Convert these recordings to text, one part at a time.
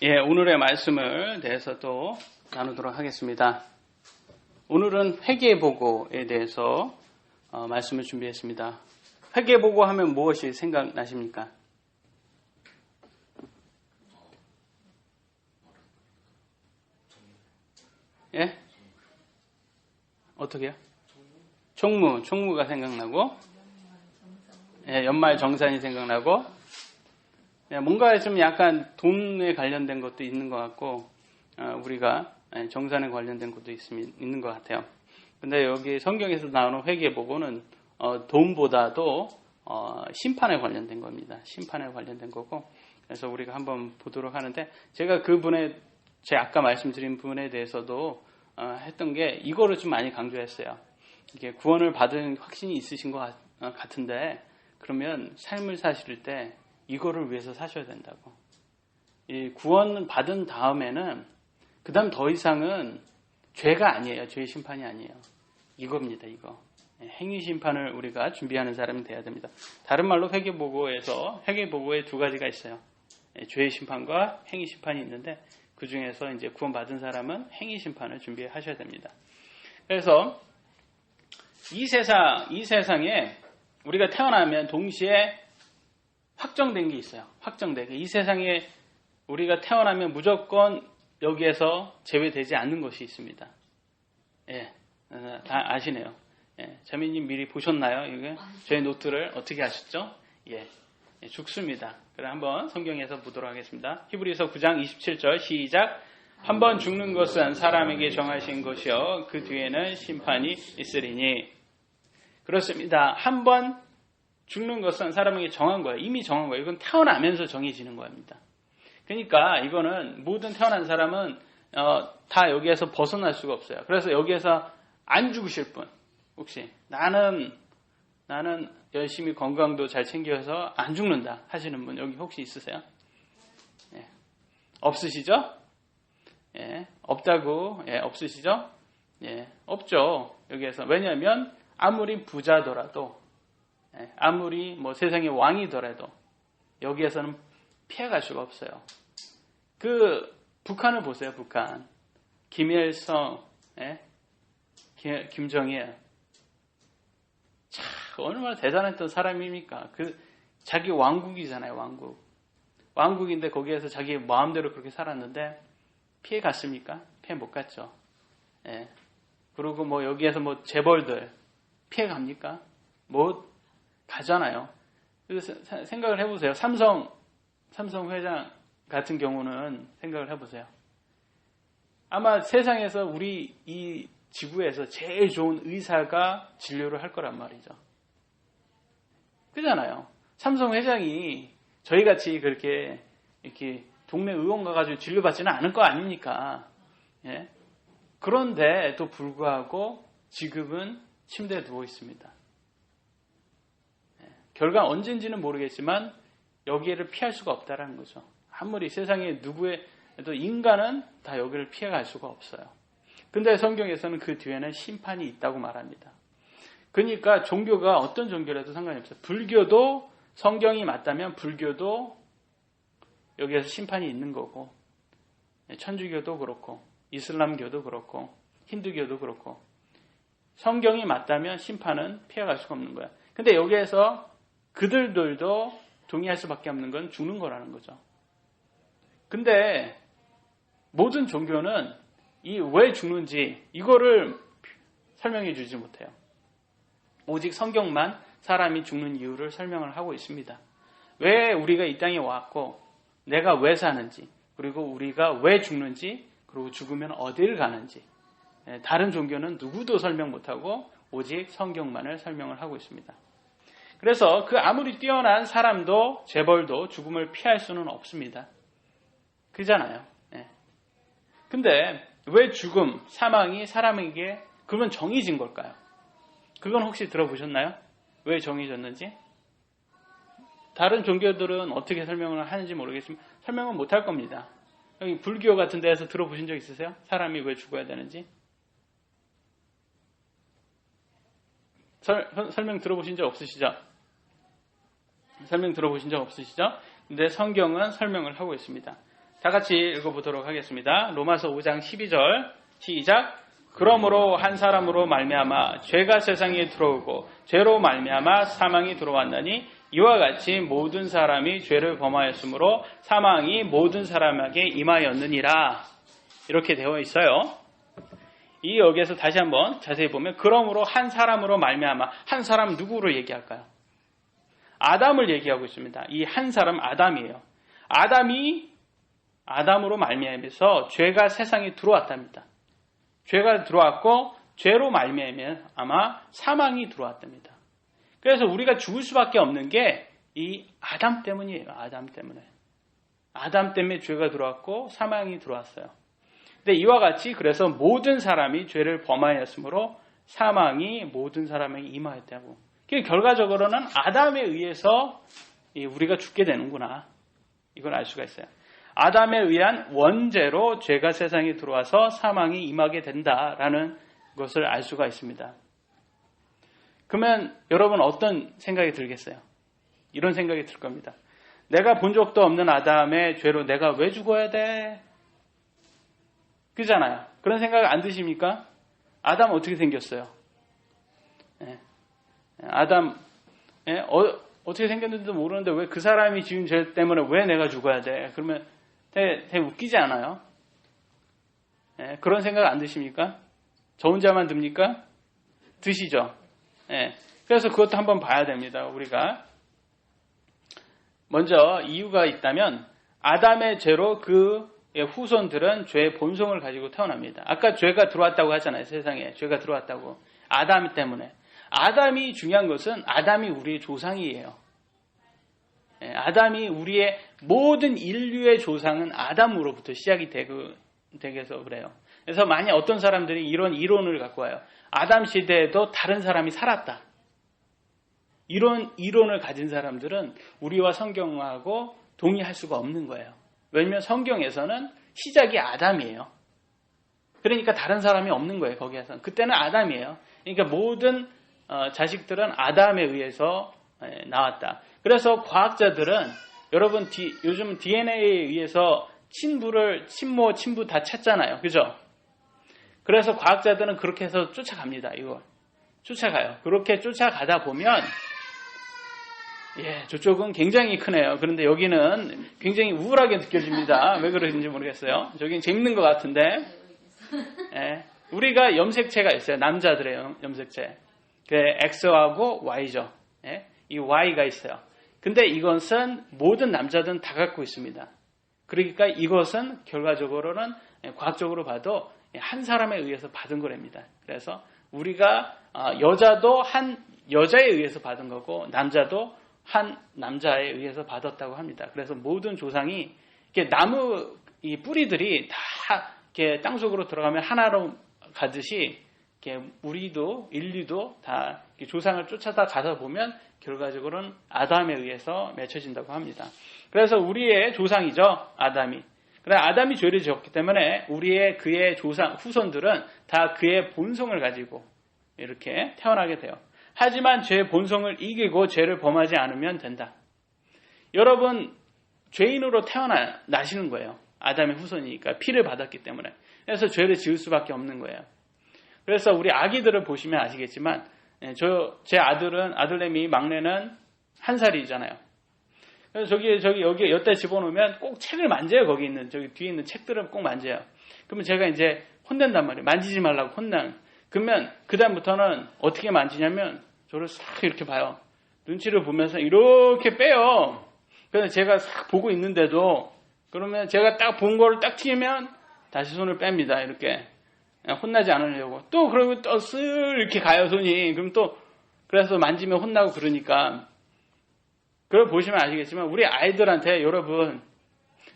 예, 오늘의 말씀을 대해서 또 나누도록 하겠습니다. 오늘은 회개보고에 대해서 말씀을 준비했습니다. 회개보고 하면 무엇이 생각나십니까? 예? 어떻게요? 총무가 생각나고, 예, 연말 정산이 생각나고, 예, 뭔가 좀 약간 돈에 관련된 것도 있는 것 같고, 우리가 정산에 관련된 것도 있는 것 같아요. 근데 여기 성경에서 나오는 회개보고는 돈보다도 심판에 관련된 겁니다. 심판에 관련된 거고, 그래서 우리가 한번 보도록 하는데, 제가 제 아까 말씀드린 부분에 대해서도 했던 게 이거를 좀 많이 강조했어요. 이게 구원을 받은 확신이 있으신 것 같은데, 그러면 삶을 사실 때 이거를 위해서 사셔야 된다고. 이 구원 받은 다음에는 그 다음 더 이상은 죄가 아니에요. 죄의 심판이 아니에요. 이겁니다. 이거. 행위 심판을 우리가 준비하는 사람이 돼야 됩니다. 다른 말로 회개보고에 두 가지가 있어요. 죄의 심판과 행위 심판이 있는데, 그 중에서 이제 구원 받은 사람은 행위 심판을 준비하셔야 됩니다. 그래서 이 세상에 우리가 태어나면 동시에 확정된 게 있어요. 이 세상에 우리가 태어나면 무조건 여기에서 제외되지 않는 것이 있습니다. 예, 다 아시네요. 예, 자매님 미리 보셨나요? 이게 저희 노트를 어떻게 하셨죠? 예, 죽습니다. 그럼 한번 성경에서 보도록 하겠습니다. 히브리서 9장 27절 시작. 한 번 죽는 것은 사람에게 정하신 것이요 그 뒤에는 심판이 있으리니. 그렇습니다. 한 번 죽는 것은 사람에게 정한 거예요. 이미 정한 거예요. 이건 태어나면서 정해지는 겁니다. 그러니까 이거는 모든 태어난 사람은 다 여기에서 벗어날 수가 없어요. 그래서 여기에서 안 죽으실 분, 혹시 나는 열심히 건강도 잘 챙겨서 안 죽는다 하시는 분 여기 혹시 있으세요? 예. 없으시죠? 예. 없다고, 예. 없으시죠? 예. 없죠. 여기에서. 왜냐하면 아무리 부자더라도, 예. 아무리 세상의 왕이더라도 여기에서는 피해갈 수가 없어요. 북한을 보세요. 북한. 김일성, 예. 김정일. 참 얼마나 대단했던 사람입니까? 자기 왕국이잖아요. 왕국인데 거기에서 자기 마음대로 그렇게 살았는데 피해 갔습니까? 피해 못 갔죠. 예. 그리고 여기에서 재벌들 피해 갑니까? 못 가잖아요. 그래서 생각을 해보세요. 삼성 회장 같은 경우는 생각을 해보세요. 아마 세상에서 우리 이 지구에서 제일 좋은 의사가 진료를 할 거란 말이죠. 그잖아요. 삼성 회장이 저희같이 그렇게 이렇게 동네 의원 가가지고 진료받지는 않을 거 아닙니까? 예? 그런데도 불구하고 지금은 침대에 누워 있습니다. 예. 결과 언젠지는 모르겠지만 여기를 피할 수가 없다라는 거죠. 아무리 세상에 누구에도 인간은 다 여기를 피해갈 수가 없어요. 근데 성경에서는 그 뒤에는 심판이 있다고 말합니다. 그러니까 종교가 어떤 종교라도 상관이 없어요. 불교도 성경이 맞다면 불교도 여기에서 심판이 있는 거고, 천주교도 그렇고, 이슬람교도 그렇고, 힌두교도 그렇고, 성경이 맞다면 심판은 피해갈 수가 없는 거야. 근데 여기에서 그들도 동의할 수밖에 없는 건 죽는 거라는 거죠. 근데 모든 종교는 왜 죽는지 이거를 설명해 주지 못해요. 오직 성경만 사람이 죽는 이유를 설명을 하고 있습니다. 왜 우리가 이 땅에 왔고 내가 왜 사는지, 그리고 우리가 왜 죽는지, 그리고 죽으면 어디를 가는지, 다른 종교는 누구도 설명 못하고 오직 성경만을 설명을 하고 있습니다. 그래서 아무리 뛰어난 사람도 재벌도 죽음을 피할 수는 없습니다. 그잖아요. 근데 왜 사망이 사람에게 그러면 정해진 걸까요? 그건 혹시 들어보셨나요? 왜 정해졌는지? 다른 종교들은 어떻게 설명을 하는지 모르겠지만 설명은 못할 겁니다. 여기 불교 같은 데에서 들어보신 적 있으세요? 사람이 왜 죽어야 되는지? 설명 들어보신 적 없으시죠? 근데 성경은 설명을 하고 있습니다. 다 같이 읽어보도록 하겠습니다. 로마서 5장 12절 시작. 그러므로 한 사람으로 말미암아 죄가 세상에 들어오고 죄로 말미암아 사망이 들어왔나니 이와 같이 모든 사람이 죄를 범하였으므로 사망이 모든 사람에게 임하였느니라. 이렇게 되어 있어요. 이 여기에서 다시 한번 자세히 보면 그러므로 한 사람으로 말미암아, 한 사람 누구를 얘기할까요? 아담을 얘기하고 있습니다. 이 한 사람 아담이에요. 아담으로 말미암아서 죄가 세상에 들어왔답니다. 죄가 들어왔고 죄로 말미암아 아마 사망이 들어왔답니다. 그래서 우리가 죽을 수밖에 없는 게 이 아담 때문이에요. 아담 때문에. 아담 때문에 죄가 들어왔고 사망이 들어왔어요. 근데 이와 같이 그래서 모든 사람이 죄를 범하였으므로 사망이 모든 사람에게 임하였다고. 결과적으로는 아담에 의해서 우리가 죽게 되는구나. 이걸 알 수가 있어요. 아담에 의한 원죄로 죄가 세상에 들어와서 사망이 임하게 된다라는 것을 알 수가 있습니다. 그러면 여러분 어떤 생각이 들겠어요? 이런 생각이 들 겁니다. 내가 본 적도 없는 아담의 죄로 내가 왜 죽어야 돼? 그잖아요. 그런 생각 안 드십니까? 아담 어떻게 생겼어요? 아담 어떻게 생겼는지도 모르는데 왜 그 사람이 지은 죄 때문에 왜 내가 죽어야 돼? 그러면 되게 웃기지 않아요? 그런 생각 안 드십니까? 저 혼자만 듭니까? 드시죠? 그래서 그것도 한번 봐야 됩니다. 우리가 먼저 이유가 있다면 아담의 죄로 그 후손들은 죄의 본성을 가지고 태어납니다. 아까 죄가 들어왔다고 하잖아요. 세상에 죄가 들어왔다고. 아담 때문에. 아담이 중요한 것은 아담이 우리의 조상이에요. 아담이 우리의 모든 인류의 조상은 아담으로부터 시작이 되게서 그래요. 그래서 만약 어떤 사람들이 이런 이론을 갖고 와요. 아담 시대에도 다른 사람이 살았다. 이런 이론을 가진 사람들은 우리와 성경하고 동의할 수가 없는 거예요. 왜냐하면 성경에서는 시작이 아담이에요. 그러니까 다른 사람이 없는 거예요. 거기에서는. 그때는 아담이에요. 그러니까 모든 자식들은 아담에 의해서 나왔다. 그래서 과학자들은 여러분 요즘 DNA에 의해서 친모, 친부 다 찾잖아요. 그죠? 그래서 과학자들은 그렇게 해서 쫓아갑니다. 이거 쫓아가요. 그렇게 쫓아가다 보면 저쪽은 굉장히 크네요. 그런데 여기는 굉장히 우울하게 느껴집니다. 왜 그러는지 모르겠어요. 저긴 재밌는 것 같은데. 우리가 염색체가 있어요. 남자들의 염색체. 그 X하고 Y죠. 이 Y가 있어요. 근데 이것은 모든 남자들은 다 갖고 있습니다. 그러니까 이것은 결과적으로는 과학적으로 봐도 한 사람에 의해서 받은 거랍니다. 그래서 우리가 여자도 한 여자에 의해서 받은 거고 남자도 한 남자에 의해서 받았다고 합니다. 그래서 모든 조상이 이렇게 나무 이 뿌리들이 다 이렇게 땅속으로 들어가면 하나로 가듯이 이렇게 우리도 인류도 다 조상을 쫓아다 가다 보면 결과적으로는 아담에 의해서 맺혀진다고 합니다. 그래서 우리의 조상이죠. 아담이. 그래 아담이 죄를 지었기 때문에 그의 조상 후손들은 다 그의 본성을 가지고 이렇게 태어나게 돼요. 하지만 죄의 본성을 이기고 죄를 범하지 않으면 된다. 여러분 죄인으로 태어나시는 거예요. 아담의 후손이니까 피를 받았기 때문에. 그래서 죄를 지을 수밖에 없는 거예요. 그래서 우리 아기들을 보시면 아시겠지만 제 아들내미 막내는 1살이잖아요. 그래서 여기 여기다 집어넣으면 꼭 책을 만져요. 거기 있는 저기 뒤에 있는 책들을 꼭 만져요. 그러면 제가 이제 혼낸단 말이에요. 만지지 말라고 그러면 그다음부터는 어떻게 만지냐면 저를 싹 이렇게 봐요. 눈치를 보면서 이렇게 빼요. 그래서 제가 싹 보고 있는데도 그러면 제가 딱 본 거를 딱 튀면 다시 손을 뺍니다. 이렇게 혼나지 않으려고. 또 그러고 또 슬 이렇게 가요 손이. 그럼 또 그래서 만지면 혼나고 그러니까. 그걸 보시면 아시겠지만 우리 아이들한테 여러분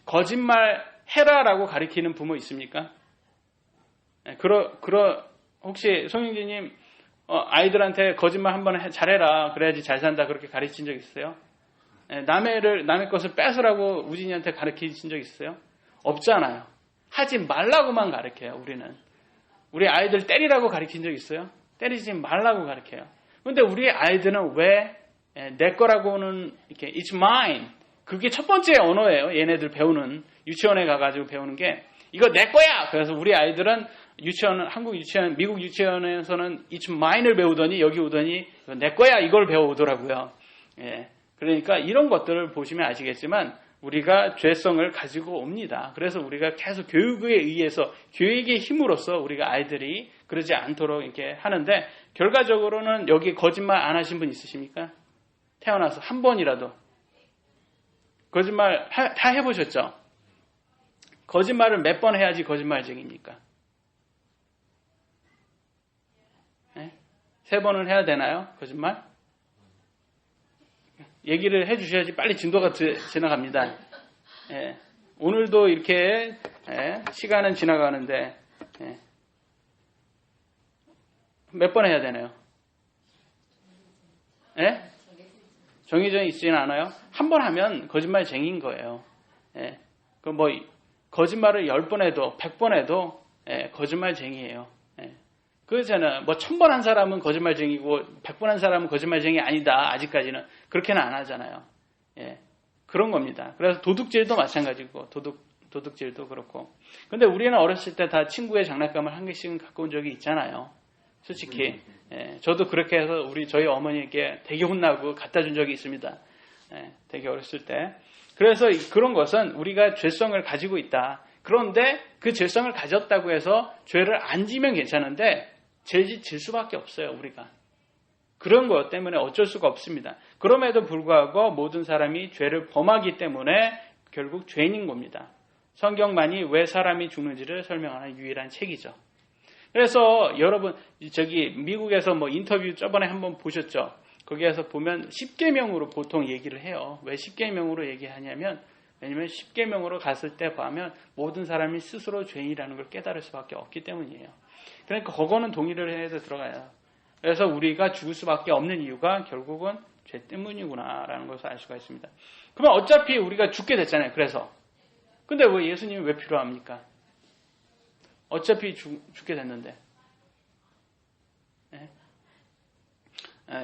거짓말 해라라고 가르치는 부모 있습니까? 혹시 송영진님 아이들한테 거짓말 한번 잘해라 그래야지 잘 산다 그렇게 가르친 적 있어요? 남의 것을 뺏으라고 우진이한테 가르친 적 있어요? 없잖아요. 하지 말라고만 가르쳐요. 우리는. 우리 아이들 때리라고 가르친 적 있어요? 때리지 말라고 가르쳐요. 그런데 우리 아이들은 왜 내 거라고는 이렇게 it's mine 그게 첫 번째 언어예요. 얘네들 배우는, 유치원에 가가지고 배우는 게 이거 내 거야. 그래서 우리 아이들은 유치원, 한국 유치원, 미국 유치원에서는 It's mine을 배우더니 여기 오더니 이거 내 거야 이걸 배워오더라고요. 예. 그러니까 이런 것들을 보시면 아시겠지만 우리가 죄성을 가지고 옵니다. 그래서 우리가 계속 교육에 의해서 교육의 힘으로써 우리가 아이들이 그러지 않도록 이렇게 하는데, 결과적으로는 여기 거짓말 안 하신 분 있으십니까? 태어나서 한 번이라도 거짓말 다 해보셨죠? 거짓말을 몇 번 해야지 거짓말쟁이입니까? 네? 3번은 해야 되나요? 거짓말? 얘기를 해주셔야지 빨리 진도가 지나갑니다. 예. 오늘도 이렇게 시간은 지나가는데 몇 번 해야 되나요? 예? 정해져 있지는 않아요. 한 번 하면 거짓말쟁이인 거예요. 예. 그 뭐 거짓말을 10번 해도 100번 해도 거짓말쟁이에요. 예. 그렇잖아요. 뭐 1000번 한 사람은 거짓말쟁이고 100번 한 사람은 거짓말쟁이 아니다. 아직까지는 그렇게는 안 하잖아요. 예. 그런 겁니다. 그래서 도둑질도 마찬가지고 도둑질도 그렇고. 근데 우리는 어렸을 때 다 친구의 장난감을 한 개씩은 갖고 온 적이 있잖아요. 솔직히 저도 그렇게 해서 저희 어머니에게 되게 혼나고 갖다 준 적이 있습니다. 되게 어렸을 때. 그래서 그런 것은 우리가 죄성을 가지고 있다. 그런데 그 죄성을 가졌다고 해서 죄를 안 지면 괜찮은데 죄 질 수밖에 없어요. 우리가. 그런 것 때문에 어쩔 수가 없습니다. 그럼에도 불구하고 모든 사람이 죄를 범하기 때문에 결국 죄인인 겁니다. 성경만이 왜 사람이 죽는지를 설명하는 유일한 책이죠. 그래서 여러분 미국에서 뭐 인터뷰 저번에 한번 보셨죠? 거기에서 보면 10계명으로 보통 얘기를 해요. 왜 10계명으로 얘기하냐면, 왜냐면 10계명으로 갔을 때 보면 모든 사람이 스스로 죄인이라는 걸 깨달을 수밖에 없기 때문이에요. 그러니까 그거는 동의를 해서 들어가요. 그래서 우리가 죽을 수밖에 없는 이유가 결국은 죄 때문이구나라는 것을 알 수가 있습니다. 그러면 어차피 우리가 죽게 됐잖아요. 그래서 근데 왜 예수님이 왜 필요합니까? 어차피 죽게 됐는데.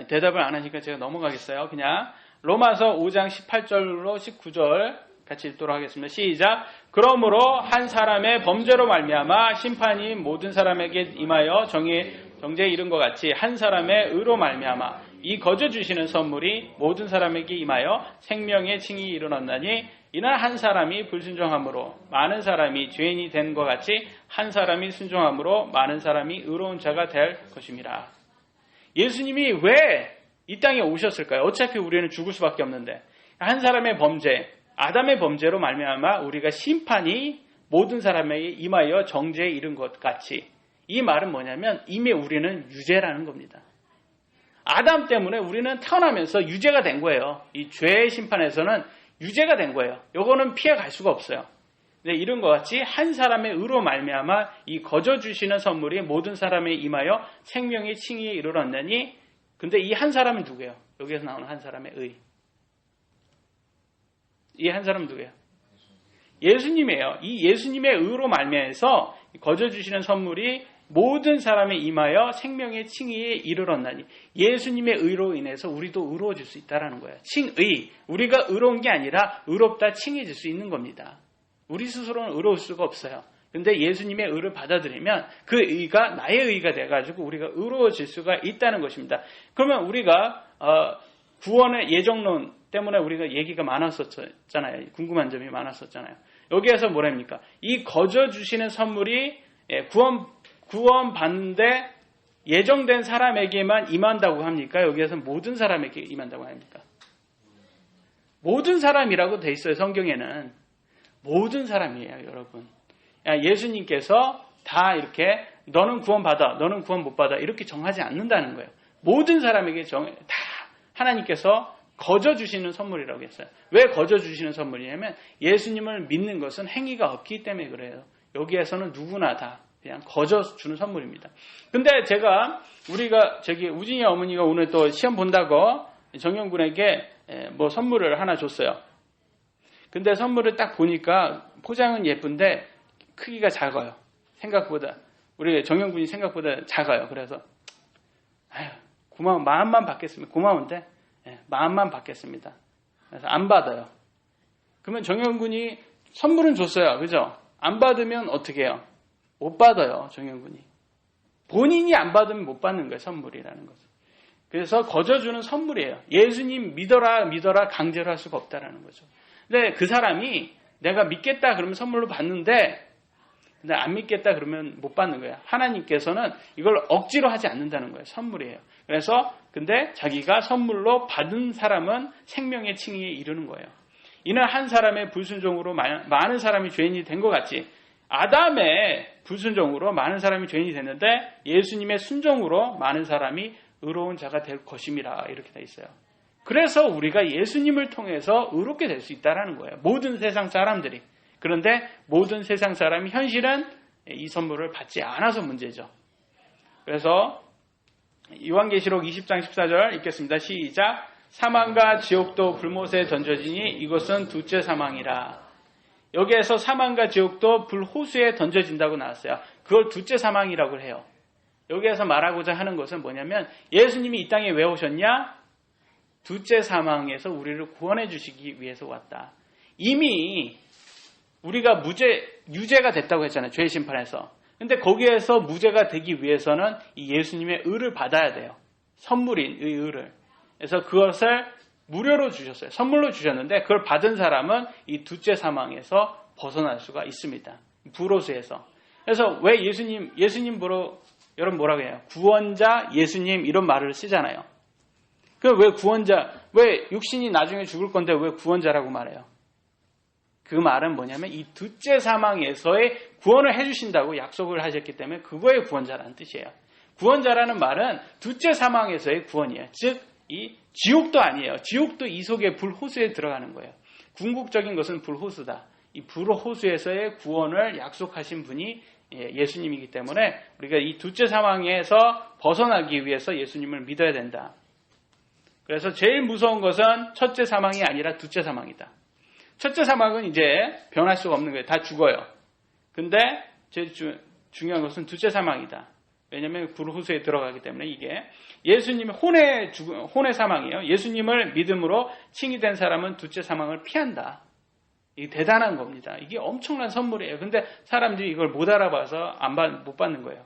대답을 안 하니까 제가 넘어가겠어요. 그냥 로마서 5장 18절로 19절 같이 읽도록 하겠습니다. 시작. 그러므로 한 사람의 범죄로 말미암아 심판이 모든 사람에게 임하여 정죄에 이른 것 같이 한 사람의 의로 말미암아 이 거저 주시는 선물이 모든 사람에게 임하여 생명의 칭이 일어났나니, 이는 한 사람이 불순종함으로 많은 사람이 죄인이 된 것 같이 한 사람이 순종함으로 많은 사람이 의로운 자가 될 것입니다. 예수님이 왜 이 땅에 오셨을까요? 어차피 우리는 죽을 수밖에 없는데 한 사람의 범죄, 아담의 범죄로 말미암아 우리가 심판이 모든 사람에게 임하여 정죄에 이른 것 같이, 이 말은 뭐냐면 이미 우리는 유죄라는 겁니다. 아담 때문에 우리는 태어나면서 유죄가 된 거예요. 이 죄의 심판에서는 유죄가 된 거예요. 이거는 피해갈 수가 없어요. 근데 이런 것 같이 한 사람의 의로 말미암아 이 거저 주시는 선물이 모든 사람에 임하여 생명의 칭의에 이르렀느니, 근데 이 한 사람은 누구예요? 여기에서 나오는 한 사람의 의. 이 한 사람은 누구예요? 예수님이에요. 이 예수님의 의로 말미암아서 거저 주시는 선물이 모든 사람에 임하여 생명의 칭의에 이르렀나니, 예수님의 의로 인해서 우리도 의로워질 수 있다는 거예요. 칭의, 우리가 의로운 게 아니라 의롭다 칭해질 수 있는 겁니다. 우리 스스로는 의로울 수가 없어요. 근데 예수님의 의를 받아들이면 그 의가 나의 의가 돼가지고 우리가 의로워질 수가 있다는 것입니다. 그러면 우리가 구원의 예정론 때문에 우리가 얘기가 많았었잖아요. 궁금한 점이 많았었잖아요. 여기에서 뭐랍니까? 이 거저 주시는 선물이 구원 받는데 예정된 사람에게만 임한다고 합니까? 여기에서 모든 사람에게 임한다고 합니까? 모든 사람이라고 돼 있어요. 성경에는 모든 사람이에요, 여러분. 예수님께서 다 이렇게 너는 구원 받아, 너는 구원 못 받아 이렇게 정하지 않는다는 거예요. 모든 사람에게 다 하나님께서 거저 주시는 선물이라고 했어요. 왜 거저 주시는 선물이냐면 예수님을 믿는 것은 행위가 없기 때문에 그래요. 여기에서는 누구나 다 그냥 거저 주는 선물입니다. 근데 우리가 우진이 어머니가 오늘 또 시험 본다고 정영군에게 뭐 선물을 하나 줬어요. 근데 선물을 딱 보니까 포장은 예쁜데 크기가 작아요. 생각보다. 우리 정영군이 생각보다 작아요. 그래서 마음만 받겠습니다. 고마운데 마음만 받겠습니다. 그래서 안 받아요. 그러면 정영군이 선물은 줬어요. 그죠? 안 받으면 어떻게 해요? 못 받아요. 정영군이. 본인이 안 받으면 못 받는 거예요. 선물이라는 것은. 그래서 거저주는 선물이에요. 예수님 믿어라 강제로 할 수가 없다라는 거죠. 근데 그 사람이 내가 믿겠다 그러면 선물로 받는데 근데 안 믿겠다 그러면 못 받는 거예요. 하나님께서는 이걸 억지로 하지 않는다는 거예요. 선물이에요. 그래서 근데 자기가 선물로 받은 사람은 생명의 칭의에 이르는 거예요. 이는 한 사람의 불순종으로 많은 사람이 죄인이 된 것 같이 아담의 불순종으로 많은 사람이 죄인이 됐는데 예수님의 순종으로 많은 사람이 의로운 자가 될 것임이라 이렇게 돼 있어요. 그래서 우리가 예수님을 통해서 의롭게 될 수 있다는 거예요. 모든 세상 사람들이. 그런데 모든 세상 사람이 현실은 이 선물을 받지 않아서 문제죠. 그래서 요한계시록 20장 14절 읽겠습니다. 시작. 사망과 지옥도 불못에 던져지니 이것은 둘째 사망이라. 여기에서 사망과 지옥도 불호수에 던져진다고 나왔어요. 그걸 둘째 사망이라고 해요. 여기에서 말하고자 하는 것은 뭐냐면 예수님이 이 땅에 왜 오셨냐? 둘째 사망에서 우리를 구원해 주시기 위해서 왔다. 이미 우리가 유죄가 됐다고 했잖아요. 죄의 심판에서. 근데 거기에서 무죄가 되기 위해서는 이 예수님의 의를 받아야 돼요. 선물인 이 의를. 그래서 그것을 무료로 주셨어요. 선물로 주셨는데 그걸 받은 사람은 이 둘째 사망에서 벗어날 수가 있습니다. 불호수에서. 그래서 왜 예수님 보러 여러분 뭐라고 해요? 구원자, 예수님 이런 말을 쓰잖아요. 왜 구원자, 왜 육신이 나중에 죽을 건데 왜 구원자라고 말해요? 그 말은 뭐냐면 이 둘째 사망에서의 구원을 해주신다고 약속을 하셨기 때문에 그거의 구원자라는 뜻이에요. 구원자라는 말은 둘째 사망에서의 구원이에요. 즉, 이 지옥도 아니에요. 지옥도 이 속에 불호수에 들어가는 거예요. 궁극적인 것은 불호수다. 이 불호수에서의 구원을 약속하신 분이 예수님이기 때문에 우리가 이 둘째 사망에서 벗어나기 위해서 예수님을 믿어야 된다. 그래서 제일 무서운 것은 첫째 사망이 아니라 둘째 사망이다. 첫째 사망은 이제 변할 수가 없는 거예요. 다 죽어요. 근데 제일 중요한 것은 둘째 사망이다. 왜냐하면 불호수에 들어가기 때문에 이게 예수님의 혼의 사망이에요. 예수님을 믿음으로 칭의된 사람은 둘째 사망을 피한다. 이게 대단한 겁니다. 이게 엄청난 선물이에요. 근데 사람들이 이걸 못 알아봐서 못 받는 거예요.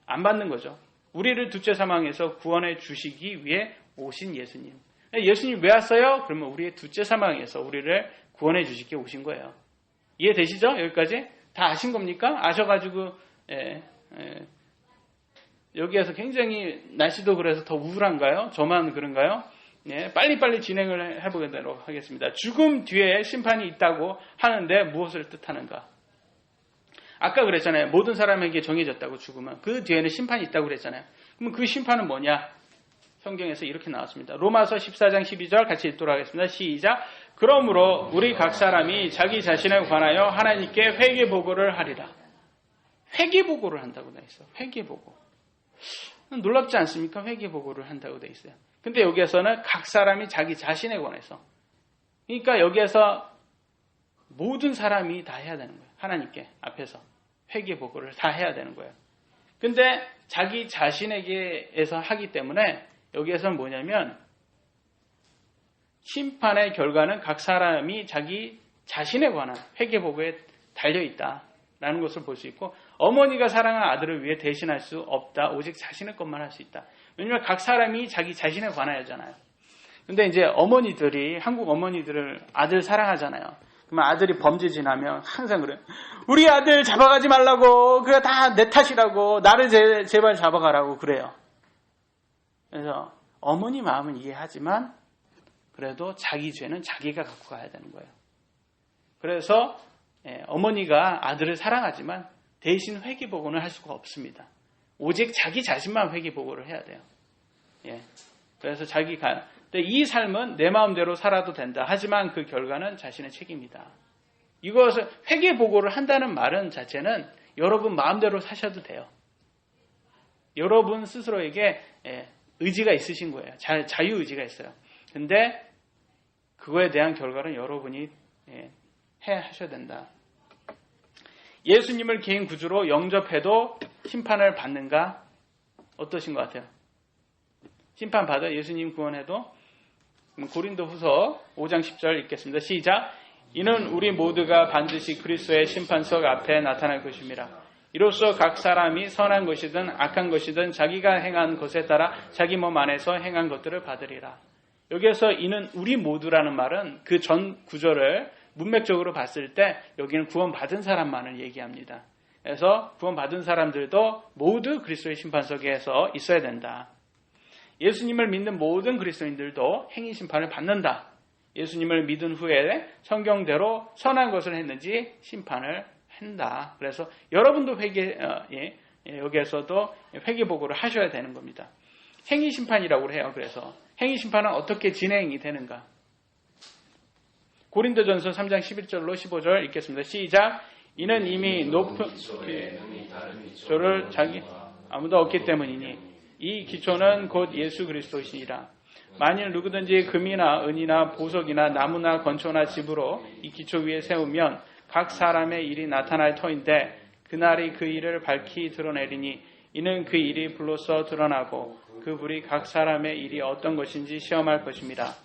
안 받는 거죠. 우리를 둘째 사망에서 구원해 주시기 위해 오신 예수님. 예수님 왜 왔어요? 그러면 우리의 둘째 사망에서 우리를 구원해 주시기 오신 거예요. 이해되시죠? 여기까지? 다 아신 겁니까? 아셔가지고 여기에서 굉장히 날씨도 그래서 더 우울한가요? 저만 그런가요? 빨리빨리 진행을 해보도록 하겠습니다. 죽음 뒤에 심판이 있다고 하는데 무엇을 뜻하는가? 아까 그랬잖아요. 모든 사람에게 정해졌다고 죽으면. 그 뒤에는 심판이 있다고 그랬잖아요. 그러면 그 심판은 뭐냐? 성경에서 이렇게 나왔습니다. 로마서 14장 12절 같이 읽도록 하겠습니다. 시작. 그러므로 우리 각 사람이 자기 자신에 관하여 하나님께 회개보고를 하리라. 회개보고를 한다고 되어 있어요. 회개보고. 놀랍지 않습니까? 회개보고를 한다고 되어 있어요. 근데 여기에서는 각 사람이 자기 자신에 관해서. 그러니까 여기에서 모든 사람이 다 해야 되는 거예요. 하나님께 앞에서 회개보고를 다 해야 되는 거예요. 근데 자기 자신에게서 하기 때문에 여기에서는 뭐냐면 심판의 결과는 각 사람이 자기 자신에 관한 회개보고에 달려있다라는 것을 볼 수 있고 어머니가 사랑한 아들을 위해 대신할 수 없다. 오직 자신의 것만 할 수 있다. 왜냐하면 각 사람이 자기 자신에 관하여잖아요. 근데 이제 어머니들이 한국 어머니들을 아들 사랑하잖아요. 그러면 아들이 범죄 지나면 항상 그래요. 우리 아들 잡아가지 말라고. 그게 다 내 탓이라고. 나를 제발 잡아가라고 그래요. 그래서 어머니 마음은 이해하지만 그래도 자기 죄는 자기가 갖고 가야 되는 거예요. 그래서 어머니가 아들을 사랑하지만 대신 회개보고는 할 수가 없습니다. 오직 자기 자신만 회개보고를 해야 돼요. 그래서 이 삶은 내 마음대로 살아도 된다. 하지만 그 결과는 자신의 책임이다. 이것을 회개보고를 한다는 말은 자체는 여러분 마음대로 사셔도 돼요. 여러분 스스로에게 의지가 있으신 거예요. 자유의지가 있어요. 근데 그거에 대한 결과는 여러분이 하셔야 된다. 예수님을 개인 구주로 영접해도 심판을 받는가? 어떠신 것 같아요? 심판받아 예수님 구원해도 고린도후서 5장 10절 읽겠습니다. 시작. 이는 우리 모두가 반드시 그리스도의 심판석 앞에 나타날 것입니다. 이로써 각 사람이 선한 것이든 악한 것이든 자기가 행한 것에 따라 자기 몸 안에서 행한 것들을 받으리라. 여기에서 이는 우리 모두라는 말은 그 전 구절을 문맥적으로 봤을 때 여기는 구원받은 사람만을 얘기합니다. 그래서 구원받은 사람들도 모두 그리스도의 심판석에서 있어야 된다. 예수님을 믿는 모든 그리스도인들도 행위 심판을 받는다. 예수님을 믿은 후에 성경대로 선한 것을 했는지 심판을 한다. 그래서 여러분도 여기에서도 회개보고를 하셔야 되는 겁니다. 행위 심판이라고 해요. 그래서 행위 심판은 어떻게 진행이 되는가? 고린도전서 3장 11절로 15절 읽겠습니다. 시작. 이는 이미 높은 기초를 아무도 없기 때문이니 이 기초는 곧 예수 그리스도시니라. 만일 누구든지 금이나 은이나 보석이나 나무나 건초나 집으로 이 기초 위에 세우면 각 사람의 일이 나타날 터인데 그날이 그 일을 밝히 드러내리니 이는 그 일이 불로써 드러나고 그 불이 각 사람의 일이 어떤 것인지 시험할 것입니다.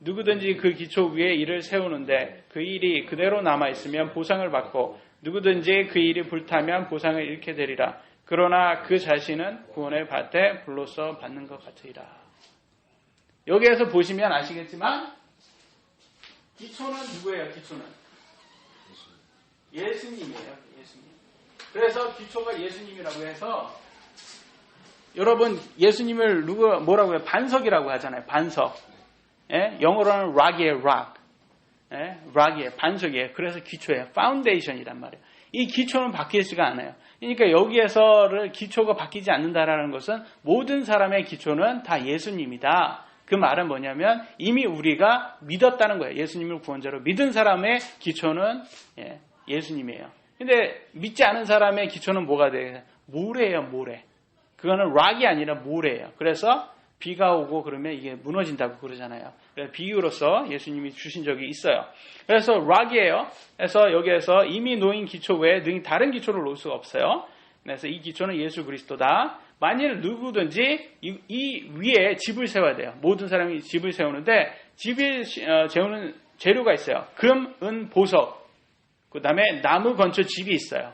누구든지 그 기초 위에 일을 세우는데 그 일이 그대로 남아있으면 보상을 받고 누구든지 그 일이 불타면 보상을 잃게 되리라. 그러나 그 자신은 구원을 받되 불로써 받는 것 같으리라. 여기에서 보시면 아시겠지만 기초는 누구예요? 기초는 예수님이에요. 예수님. 그래서 기초가 예수님이라고 해서 여러분 예수님을 뭐라고 해요? 반석이라고 하잖아요. 반석. 예? 영어로는 rock이에요. rock. 예? rock이에요. 반석이에요. 그래서 기초예요. foundation이란 말이에요. 이 기초는 바뀌지가 않아요. 그러니까 여기에서를 기초가 바뀌지 않는다라는 것은 모든 사람의 기초는 다 예수님이다. 그 말은 뭐냐면 이미 우리가 믿었다는 거예요. 예수님을 구원자로 믿은 사람의 기초는 예수님이에요. 근데 믿지 않은 사람의 기초는 뭐가 돼요? 모래예요. 모래. 그거는 락이 아니라 모래예요. 그래서 비가 오고 그러면 이게 무너진다고 그러잖아요. 그래서 비유로서 예수님이 주신 적이 있어요. 그래서 락이에요. 그래서 여기에서 이미 놓인 기초 외에 능히 다른 기초를 놓을 수가 없어요. 그래서 이 기초는 예수 그리스도다. 만일 누구든지 이 위에 집을 세워야 돼요. 모든 사람이 집을 세우는데 집을 세우는 재료가 있어요. 금, 은, 보석. 그 다음에 나무, 건초, 집이 있어요.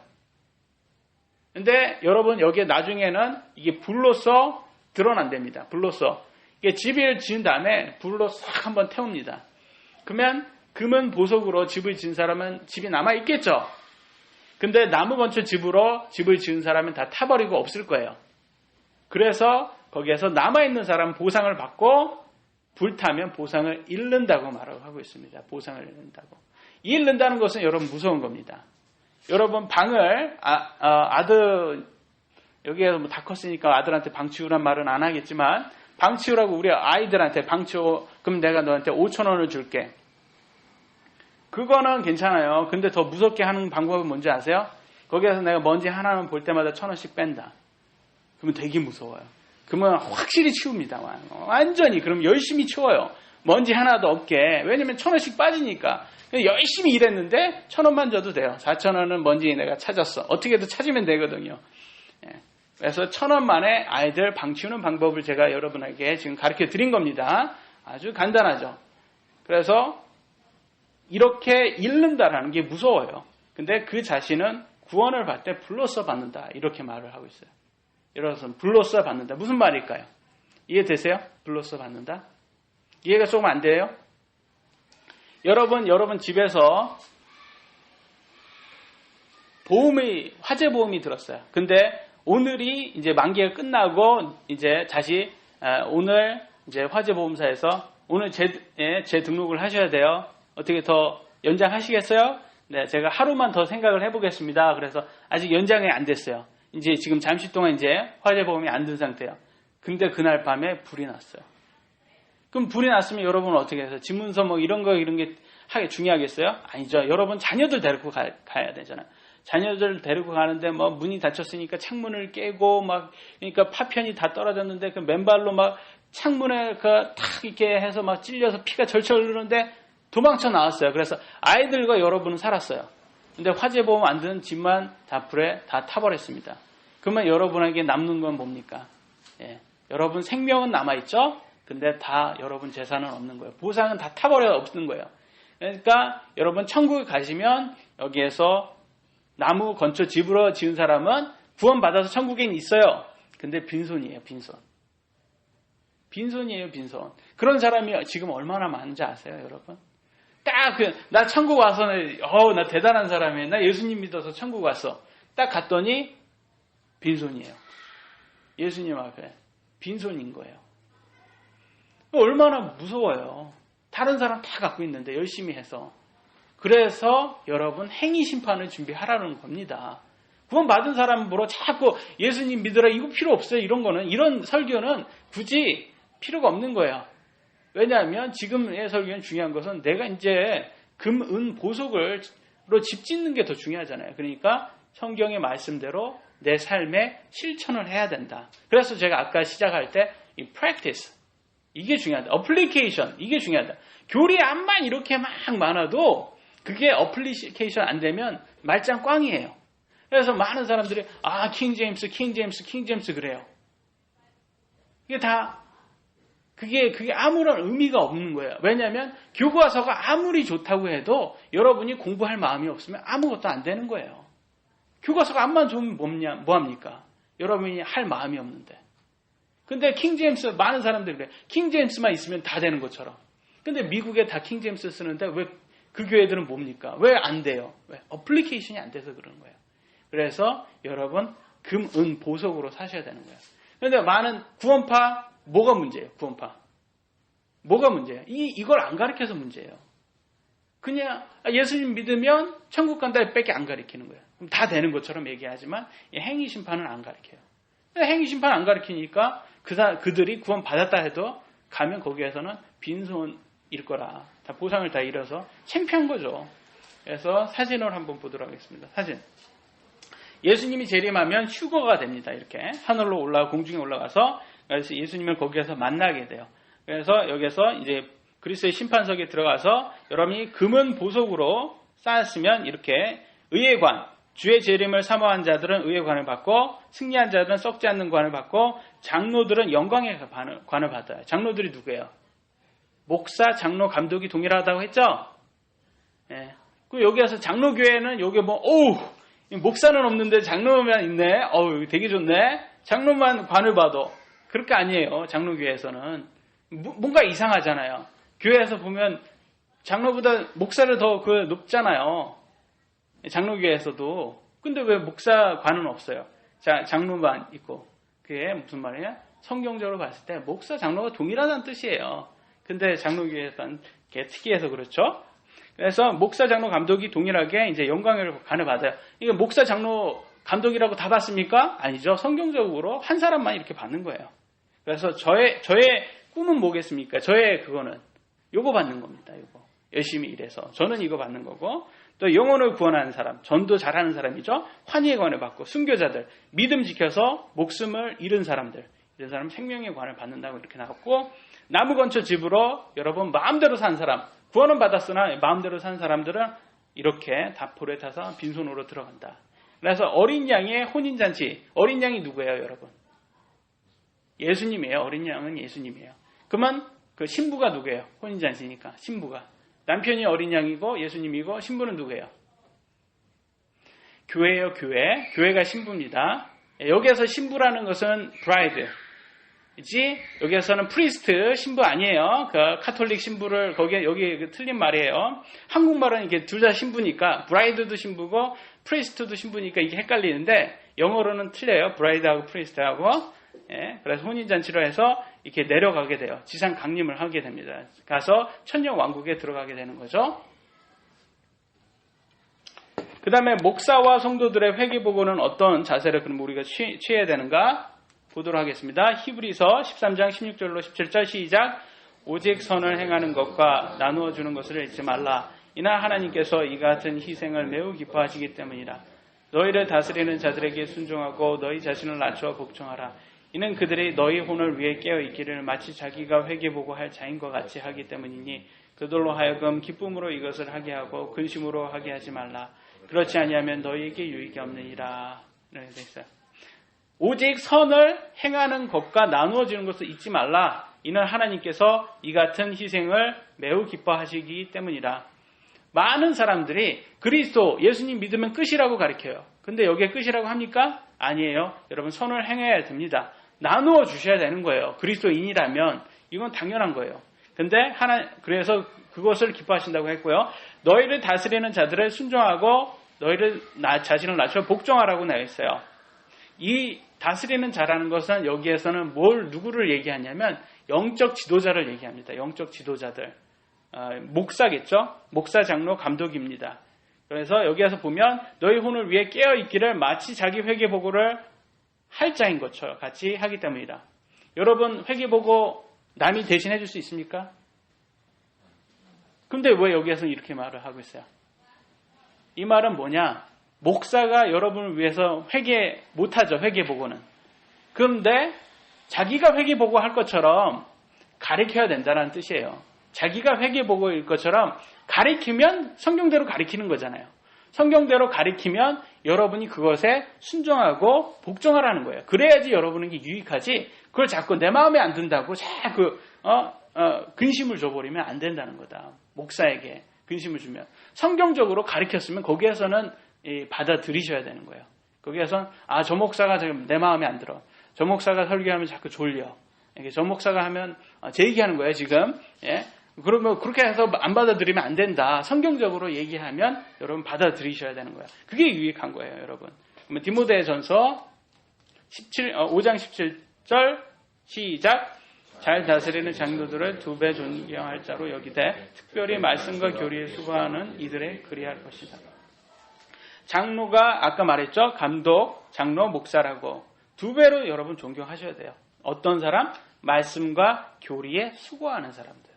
근데 여러분 여기에 나중에는 이게 불로써 드러난답니다. 불로써. 이게 집을 지은 다음에 불로 싹 한번 태웁니다. 그러면 금은 보석으로 집을 지은 사람은 집이 남아있겠죠. 근데 나무, 건초, 집으로 집을 지은 사람은 다 타버리고 없을 거예요. 그래서 거기에서 남아있는 사람은 보상을 받고 불타면 보상을 잃는다고 말을 하고 있습니다. 보상을 잃는다고. 잃는다는 것은 여러분 무서운 겁니다. 여러분 방을 아들 여기에서 뭐 다 컸으니까 아들한테 방 치우란 말은 안 하겠지만 방 치우라고 우리 아이들한테 방 치워 그럼 내가 너한테 5,000원을 줄게. 그거는 괜찮아요. 근데 더 무섭게 하는 방법은 뭔지 아세요? 거기에서 내가 먼지 하나만 볼 때마다 1,000원씩 뺀다. 그러면 되게 무서워요. 그러면 확실히 치웁니다. 완전히. 그럼 열심히 치워요. 먼지 하나도 없게. 왜냐면 1,000원씩 빠지니까. 열심히 일했는데 1,000원만 줘도 돼요. 4,000원은 먼지 내가 찾았어. 어떻게든 찾으면 되거든요. 그래서 1,000원 만에 아이들 방 치우는 방법을 제가 여러분에게 지금 가르쳐 드린 겁니다. 아주 간단하죠. 그래서 이렇게 잃는다라는 게 무서워요. 근데 그 자신은 구원을 받을 때 불로써 받는다. 이렇게 말을 하고 있어요. 여러분 불로써 받는다. 무슨 말일까요? 이해되세요? 불로써 받는다? 이해가 조금 안 돼요? 여러분 집에서 화재 보험이 들었어요. 근데 오늘이 이제 만기가 끝나고 이제 다시 오늘 이제 화재보험사에서 오늘 재등록을 하셔야 돼요. 어떻게 더 연장하시겠어요? 네, 제가 하루만 더 생각을 해보겠습니다. 그래서 아직 연장이 안 됐어요. 이제 지금 잠시 동안 이제 화재보험이 안 든 상태예요. 근데 그날 밤에 불이 났어요. 그럼 불이 났으면 여러분은 어떻게 해서 집문서 뭐 이런 게 하게 중요하겠어요? 아니죠. 여러분 자녀들 데리고 가야 되잖아요. 자녀들 데리고 가는데 뭐 문이 닫혔으니까 창문을 깨고 막 그러니까 파편이 다 떨어졌는데 그 맨발로 막 창문에 탁 이렇게 해서 막 찔려서 피가 절철 흐르는데 도망쳐 나왔어요. 그래서 아이들과 여러분은 살았어요. 근데 화재보험 안 드는 집만 다 불에 다 타버렸습니다. 그러면 여러분에게 남는 건 뭡니까? 여러분 생명은 남아있죠? 근데 다 여러분 재산은 없는 거예요. 보상은 다 타버려 없는 거예요. 그러니까 여러분 천국에 가시면 여기에서 나무 건축 집으로 지은 사람은 구원받아서 천국에 있어요. 근데 빈손이에요. 빈손이에요. 빈손. 그런 사람이 지금 얼마나 많은지 아세요, 여러분? 딱 나 천국 와서는 나 대단한 사람이에요. 나 예수님 믿어서 천국 왔어. 딱 갔더니 빈손이에요. 예수님 앞에 빈손인 거예요. 얼마나 무서워요. 다른 사람 다 갖고 있는데 열심히 해서. 그래서 여러분 행위 심판을 준비하라는 겁니다. 구원받은 사람으로 자꾸 예수님 믿으라 이거 필요 없어요. 이런 설교는 굳이 필요가 없는 거예요. 왜냐하면 지금의 설교는 중요한 것은 내가 이제 금, 은, 보석으로 집 짓는 게 더 중요하잖아요. 그러니까 성경의 말씀대로 내 삶에 실천을 해야 된다. 그래서 제가 아까 시작할 때 이 practice 이게 중요하다. application 이게 중요하다. 교리 암만 이렇게 막 많아도 그게 application 안 되면 말짱 꽝이에요. 그래서 많은 사람들이 킹 제임스 그래요. 그게 아무런 의미가 없는 거예요. 왜냐하면 교과서가 아무리 좋다고 해도 여러분이 공부할 마음이 없으면 아무것도 안 되는 거예요. 교과서가 암만 좋으면 뭐합니까? 여러분이 할 마음이 없는데. 근데 킹 제임스 많은 사람들이 그래. 킹 제임스만 있으면 다 되는 것처럼. 근데 미국에 다 킹 제임스 쓰는데 왜 그 교회들은 뭡니까? 왜 안 돼요? 왜? 어플리케이션이 안 돼서 그런 거예요. 그래서 여러분 금, 은, 보석으로 사셔야 되는 거예요. 그런데 많은 구원파 뭐가 문제예요? 구원파. 뭐가 문제예요? 이걸 안 가르쳐서 문제예요. 그냥 예수님 믿으면 천국 간다 밖에 안 가르치는 거예요. 그럼 다 되는 것처럼 얘기하지만 행위 심판은 안 가르쳐요. 행위 심판 안 가르치니까 그들이 구원 받았다 해도 가면 거기에서는 빈손일 거라. 다 보상을 다 잃어서 창피한 거죠. 그래서 사진을 한번 보도록 하겠습니다. 사진. 예수님이 재림하면 휴거가 됩니다. 이렇게 하늘로 공중에 올라가서 그래서 예수님을 거기에서 만나게 돼요. 그래서 여기서 이제 그리스도의 심판석에 들어가서 여러분이 금은 보석으로 쌓았으면 이렇게 의의 관, 주의 재림을 사모한 자들은 의의 관을 받고 승리한 자들은 썩지 않는 관을 받고 장로들은 영광의 관을 받아요. 장로들이 누구예요? 목사, 장로, 감독이 동일하다고 했죠? 예. 그리고 여기에서 장로교회는 여기 목사는 없는데 장로만 있네. 되게 좋네. 장로만 관을 받아. 그렇게 아니에요. 장로교회에서는. 뭔가 이상하잖아요. 교회에서 보면 장로보다 목사를 더 높잖아요. 장로교회에서도. 근데 왜 목사관은 없어요? 장로만 있고. 그게 무슨 말이냐? 성경적으로 봤을 때 목사, 장로가 동일하다는 뜻이에요. 근데 장로교회에서는 특이해서 그렇죠? 그래서 목사, 장로, 감독이 동일하게 이제 영광의 관을 받아요. 이게 목사, 장로, 감독이라고 다 받습니까? 아니죠. 성경적으로 한 사람만 이렇게 받는 거예요. 그래서 저의 꿈은 뭐겠습니까? 저의 그거는 요거 받는 겁니다. 요거 열심히 일해서 저는 이거 받는 거고 또 영혼을 구원하는 사람, 전도 잘하는 사람이죠. 환희의 관을 받고 순교자들, 믿음 지켜서 목숨을 잃은 사람들, 이런 사람 생명의 관을 받는다고 이렇게 나왔고 나무 건축 집으로 여러분 마음대로 산 사람, 구원은 받았으나 마음대로 산 사람들은 이렇게 다 볼에 타서 빈손으로 들어간다. 그래서 어린 양의 혼인잔치, 어린 양이 누구예요, 여러분? 예수님이에요. 어린 양은 예수님이에요. 그러면 그 신부가 누구예요? 혼인잔치니까 신부가. 남편이 어린 양이고 예수님이고 신부는 누구예요? 교회예요, 교회. 교회가 신부입니다. 여기에서 신부라는 것은 브라이드. 여기에서는 프리스트 신부 아니에요. 그 카톨릭 신부를 여기 틀린 말이에요. 한국말은 이게 둘 다 신부니까 브라이드도 신부고 프리스트도 신부니까 이게 헷갈리는데 영어로는 틀려요. 브라이드하고 프리스트하고. 그래서 혼인잔치로 해서 이렇게 내려가게 돼요. 지상 강림을 하게 됩니다. 가서 천년 왕국에 들어가게 되는 거죠. 그 다음에 목사와 성도들의 회개보고는 어떤 자세를 그럼 우리가 취해야 되는가? 보도록 하겠습니다. 히브리서 13장 16절로 17절 시작. 오직 선을 행하는 것과 나누어 주는 것을 잊지 말라. 이나 하나님께서 이 같은 희생을 매우 기뻐하시기 때문이라. 너희를 다스리는 자들에게 순종하고 너희 자신을 낮추어 복종하라. 이는 그들이 너희 혼을 위해 깨어 있기를 마치 자기가 회개보고 할 자인과 같이 하기 때문이니 그들로 하여금 기쁨으로 이것을 하게 하고 근심으로 하게 하지 말라. 그렇지 아니하면 너희에게 유익이 없느니라. 이렇게 되어 있어요. 오직 선을 행하는 것과 나누어지는 것을 잊지 말라. 이는 하나님께서 이 같은 희생을 매우 기뻐하시기 때문이라. 많은 사람들이 그리스도 예수님 믿으면 끝이라고 가르쳐요. 근데 여기에 끝이라고 합니까? 아니에요. 여러분 선을 행해야 됩니다. 나누어 주셔야 되는 거예요. 그리스도인이라면 이건 당연한 거예요. 근데 그래서 그것을 기뻐하신다고 했고요. 너희를 다스리는 자들을 순종하고 너희를 자신을 낮춰 복종하라고 나와 있어요. 이 다스리는 자라는 것은 여기에서는 누구를 얘기하냐면 영적 지도자를 얘기합니다. 영적 지도자들. 목사겠죠? 목사, 장로, 감독입니다. 그래서 여기에서 보면 너희 혼을 위해 깨어있기를 마치 자기 회개보고를 할 자인 것처럼 같이 하기 때문이다. 여러분 회개보고 남이 대신해 줄 수 있습니까? 근데 왜 여기에서 이렇게 말을 하고 있어요? 이 말은 뭐냐? 목사가 여러분을 위해서 회개 못하죠. 회개보고는. 그런데 자기가 회개보고 할 것처럼 가르쳐야 된다는 뜻이에요. 자기가 회개보고일 것처럼 가르치면 성경대로 가르치는 거잖아요. 성경대로 가르치면 여러분이 그것에 순종하고 복종하라는 거예요. 그래야지 여러분에게 유익하지. 그걸 자꾸 내 마음에 안 든다고 자꾸 근심을 줘버리면 안 된다는 거다. 목사에게 근심을 주면. 성경적으로 가르쳤으면 거기에서는 받아들이셔야 되는 거예요. 거기에서는 저 목사가 지금 내 마음에 안 들어. 저 목사가 설교하면 자꾸 졸려. 저 목사가 하면 제 얘기하는 거예요 지금. 예? 그러면 그렇게 해서 안 받아들이면 안 된다. 성경적으로 얘기하면 여러분 받아들이셔야 되는 거예요. 그게 유익한 거예요, 여러분. 그러면 디모데전서 5장 17절 시작. 잘 다스리는 장로들을 2배 존경할 자로 여기되 특별히 말씀과 교리에 수고하는 이들의 그리할 것이다. 장로가 아까 말했죠. 감독, 장로, 목사라고 2배로 여러분 존경하셔야 돼요. 어떤 사람? 말씀과 교리에 수고하는 사람들.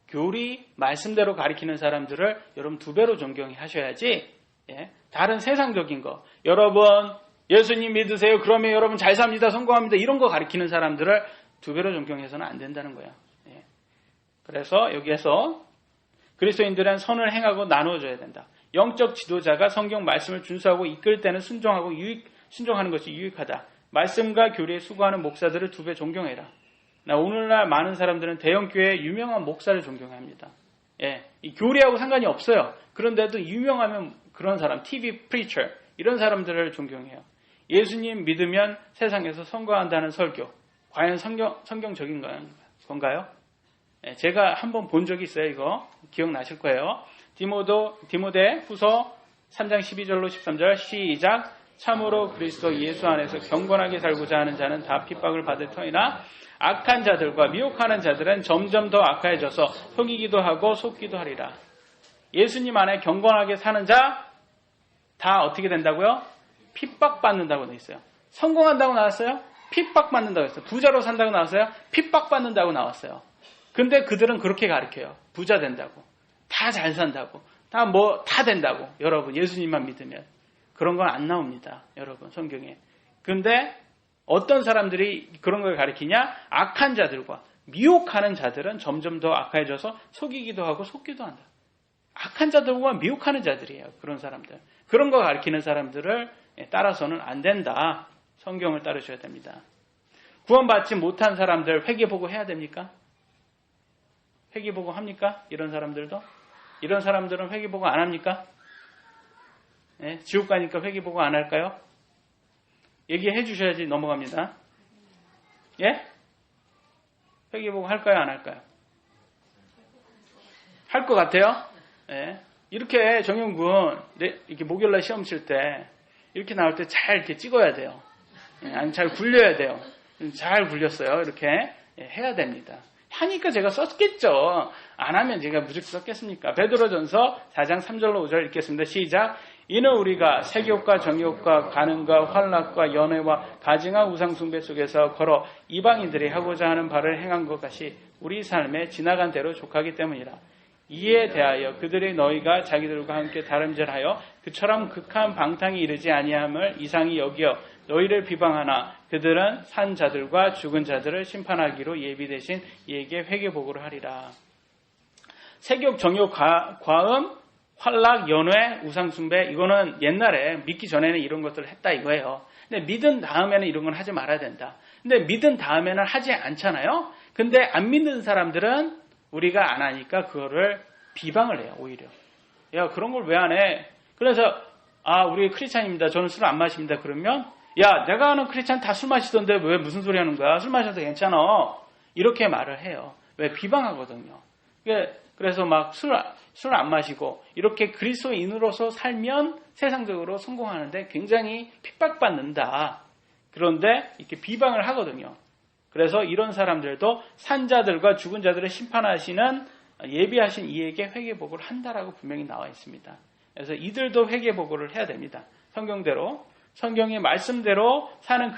교리, 말씀대로 가리키는 사람들을 여러분 2배로 존경하셔야지. 예? 다른 세상적인 거. 여러분 예수님 믿으세요. 그러면 여러분 잘 삽니다. 성공합니다. 이런 거 가리키는 사람들을 2배로 존경해서는 안 된다는 거예요. 예. 그래서 여기에서 그리스도인들은 선을 행하고 나누어줘야 된다. 영적 지도자가 성경 말씀을 준수하고 이끌 때는 순종하는 것이 유익하다. 말씀과 교리에 수고하는 목사들을 2배 존경해라. 오늘날 많은 사람들은 대형교회의 유명한 목사를 존경합니다. 예, 이 교리하고 상관이 없어요. 그런데도 유명하면 그런 사람, TV preacher 이런 사람들을 존경해요. 예수님 믿으면 세상에서 성공한다는 설교. 과연 성경적인 건가요? 예, 제가 한번 본 적이 있어요. 이거 기억나실 거예요. 디모데 후서 3장 12절로 13절 시작. 참으로 그리스도 예수 안에서 경건하게 살고자 하는 자는 다 핍박을 받을 터이나 악한 자들과 미혹하는 자들은 점점 더 악해져서 속이기도 하고 속기도 하리라. 예수님 안에 경건하게 사는 자 다 어떻게 된다고요? 핍박받는다고 돼 있어요. 성공한다고 나왔어요? 핍박받는다고 했어요. 부자로 산다고 나왔어요? 핍박받는다고 나왔어요. 근데 그들은 그렇게 가르쳐요. 부자 된다고. 다 잘 산다고. 다 된다고. 여러분 예수님만 믿으면. 그런 건 안 나옵니다. 여러분 성경에. 근데 어떤 사람들이 그런 걸 가리키냐? 악한 자들과 미혹하는 자들은 점점 더 악해져서 속이기도 하고 속기도 한다. 악한 자들과 미혹하는 자들이에요. 그런 사람들. 그런 거 가리키는 사람들을 따라서는 안 된다. 성경을 따르셔야 됩니다. 구원받지 못한 사람들 회개보고 해야 됩니까? 회개보고 합니까? 이런 사람들도? 이런 사람들은 회개보고 안 합니까? 예? 지옥 가니까 회개보고 안 할까요? 얘기해 주셔야지 넘어갑니다. 예? 회개보고 할까요? 안 할까요? 할 것 같아요? 예? 이렇게 정영군 이렇게 목요일날 시험 칠 때 이렇게 나올 때 잘 이렇게 찍어야 돼요. 예? 아니 잘 굴려야 돼요. 잘 굴렸어요. 이렇게 해야 됩니다. 하니까 제가 썼겠죠. 안 하면 제가 무조건 썼겠습니까? 베드로전서 4장 3절로 5절 읽겠습니다. 시작. 이는 우리가 세욕과 정욕과 간음과 환락과 연애와 가증한 우상숭배 속에서 걸어 이방인들이 하고자 하는 바를 행한 것 같이 우리 삶에 지나간 대로 족하기 때문이라. 이에 대하여 그들이 너희가 자기들과 함께 다름질하여 그처럼 극한 방탕이 이르지 아니함을 이상히 여기어 너희를 비방하나 그들은 산 자들과 죽은 자들을 심판하기로 예비되신 이에게 회개보고를 하리라. 세욕, 정욕, 과음, 환락, 연회, 우상숭배 이거는 옛날에 믿기 전에는 이런 것들을 했다 이거예요. 근데 믿은 다음에는 이런 건 하지 말아야 된다. 근데 믿은 다음에는 하지 않잖아요. 근데 안 믿는 사람들은 우리가 안 하니까 그거를 비방을 해요. 오히려 야, 그런 걸 왜 안 해? 그래서 우리 크리스찬입니다. 저는 술 안 마십니다. 그러면 야, 내가 아는 크리스찬 다 술 마시던데 왜 무슨 소리 하는 거야? 술 마셔도 괜찮아. 이렇게 말을 해요. 왜? 비방하거든요. 그래서 막 술 안 마시고 이렇게 그리스도인으로서 살면 세상적으로 성공하는데 굉장히 핍박받는다. 그런데 이렇게 비방을 하거든요. 그래서 이런 사람들도 산자들과 죽은 자들을 심판하시는 예비하신 이에게 회개복을 한다라고 분명히 나와 있습니다. 그래서 이들도 회개복을 해야 됩니다. 성경대로, 성경의 말씀대로 사는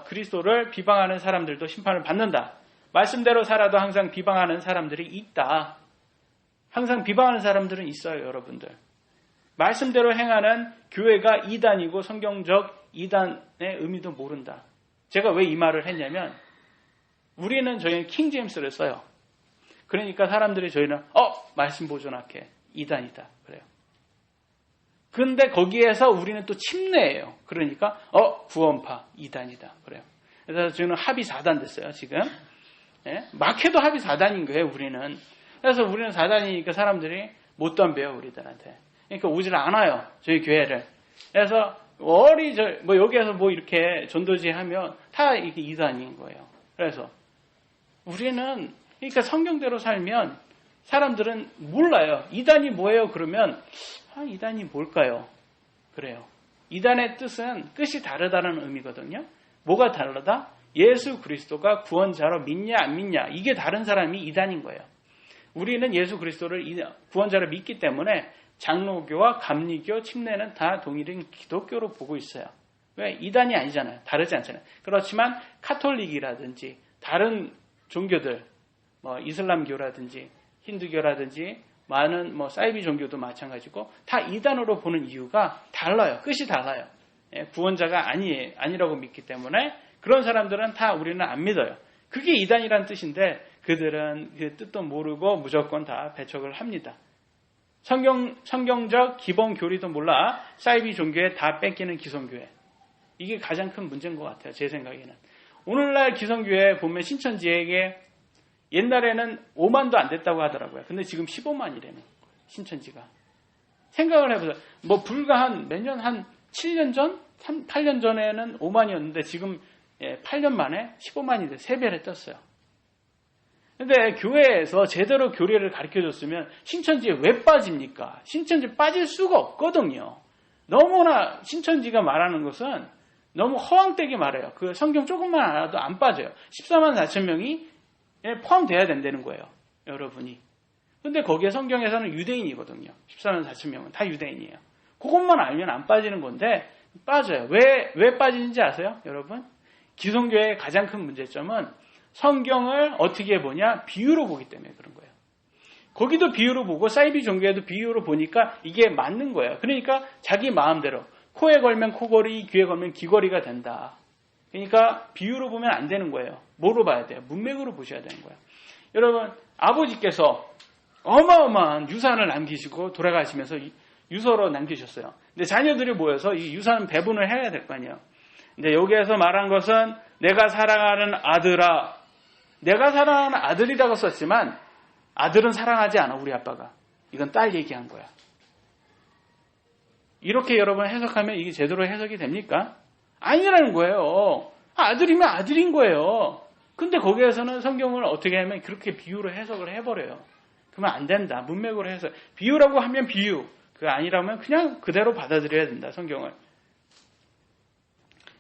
그리스도를 비방하는 사람들도 심판을 받는다. 말씀대로 살아도 항상 비방하는 사람들이 있다. 항상 비방하는 사람들은 있어요, 여러분들. 말씀대로 행하는 교회가 이단이고 성경적 이단의 의미도 모른다. 제가 왜 이 말을 했냐면 저희는 킹제임스를 써요. 그러니까 사람들이 저희는 말씀 보존학회 이단이다 그래요. 근데 거기에서 우리는 또 침례예요. 그러니까 구원파 이단이다 그래요. 그래서 저희는 합이 4단 됐어요 지금. 예? 막해도 합이 4단인 거예요 우리는. 그래서 우리는 4단이니까 사람들이 못 덤벼요 우리들한테. 그러니까 오질 않아요 저희 교회를. 그래서 여기에서 이렇게 전도지 하면 다 이게 이단인 거예요. 그래서 우리는 그러니까 성경대로 살면 사람들은 몰라요. 이단이 뭐예요? 그러면 이단이 뭘까요? 그래요. 이단의 뜻이 다르다는 의미거든요. 뭐가 다르다? 예수 그리스도가 구원자로 믿냐 안 믿냐 이게 다른 사람이 이단인 거예요. 우리는 예수 그리스도를 구원자로 믿기 때문에 장로교와 감리교, 침례는 다 동일인 기독교로 보고 있어요. 왜? 이단이 아니잖아요. 다르지 않잖아요. 그렇지만 카톨릭이라든지 다른 종교들, 이슬람교라든지 힌두교라든지 많은 사이비 종교도 마찬가지고 다 이단으로 보는 이유가 달라요. 끝이 달라요. 구원자가 아니라고 믿기 때문에 그런 사람들은 다 우리는 안 믿어요. 그게 이단이란 뜻인데 그들은 그 뜻도 모르고 무조건 다 배척을 합니다. 성경적 기본 교리도 몰라 사이비 종교에 다 뺏기는 기성교회. 이게 가장 큰 문제인 것 같아요. 제 생각에는. 오늘날 기성교회 보면 신천지에게 옛날에는 5만도 안 됐다고 하더라고요. 근데 지금 15만이래요. 신천지가. 생각을 해보세요. 불과 몇 년, 한 7년 전? 8년 전에는 5만이었는데 지금 8년 만에 15만이 돼. 3배를 떴어요. 근데 교회에서 제대로 교리를 가르쳐줬으면 신천지에 왜 빠집니까? 신천지에 빠질 수가 없거든요. 너무나 신천지가 말하는 것은 너무 허황되게 말해요. 그 성경 조금만 알아도 안 빠져요. 14만 4천 명이 포함돼야 된다는 거예요. 여러분이. 근데 거기에 성경에서는 유대인이거든요. 14만 4천 명은 다 유대인이에요. 그것만 알면 안 빠지는 건데 빠져요. 왜 빠지는지 아세요? 여러분? 기성교회의 가장 큰 문제점은 성경을 어떻게 보냐? 비유로 보기 때문에 그런 거예요. 거기도 비유로 보고 사이비 종교에도 비유로 보니까 이게 맞는 거예요. 그러니까 자기 마음대로 코에 걸면 코걸이, 귀에 걸면 귀걸이가 된다. 그러니까 비유로 보면 안 되는 거예요. 뭐로 봐야 돼요? 문맥으로 보셔야 되는 거예요. 여러분, 아버지께서 어마어마한 유산을 남기시고 돌아가시면서 유서로 남기셨어요. 근데 자녀들이 모여서 이 유산 배분을 해야 될 거 아니에요. 근데 여기에서 말한 것은 내가 사랑하는 아들아, 내가 사랑하는 아들이라고 썼지만 아들은 사랑하지 않아, 우리 아빠가. 이건 딸 얘기한 거야. 이렇게 여러분 해석하면 이게 제대로 해석이 됩니까? 아니라는 거예요. 아들이면 아들인 거예요. 근데 거기에서는 성경을 어떻게 하면 그렇게 비유로 해석을 해버려요. 그러면 안 된다. 문맥으로 해서. 비유라고 하면 비유. 그게 아니라면 그냥 그대로 받아들여야 된다, 성경을.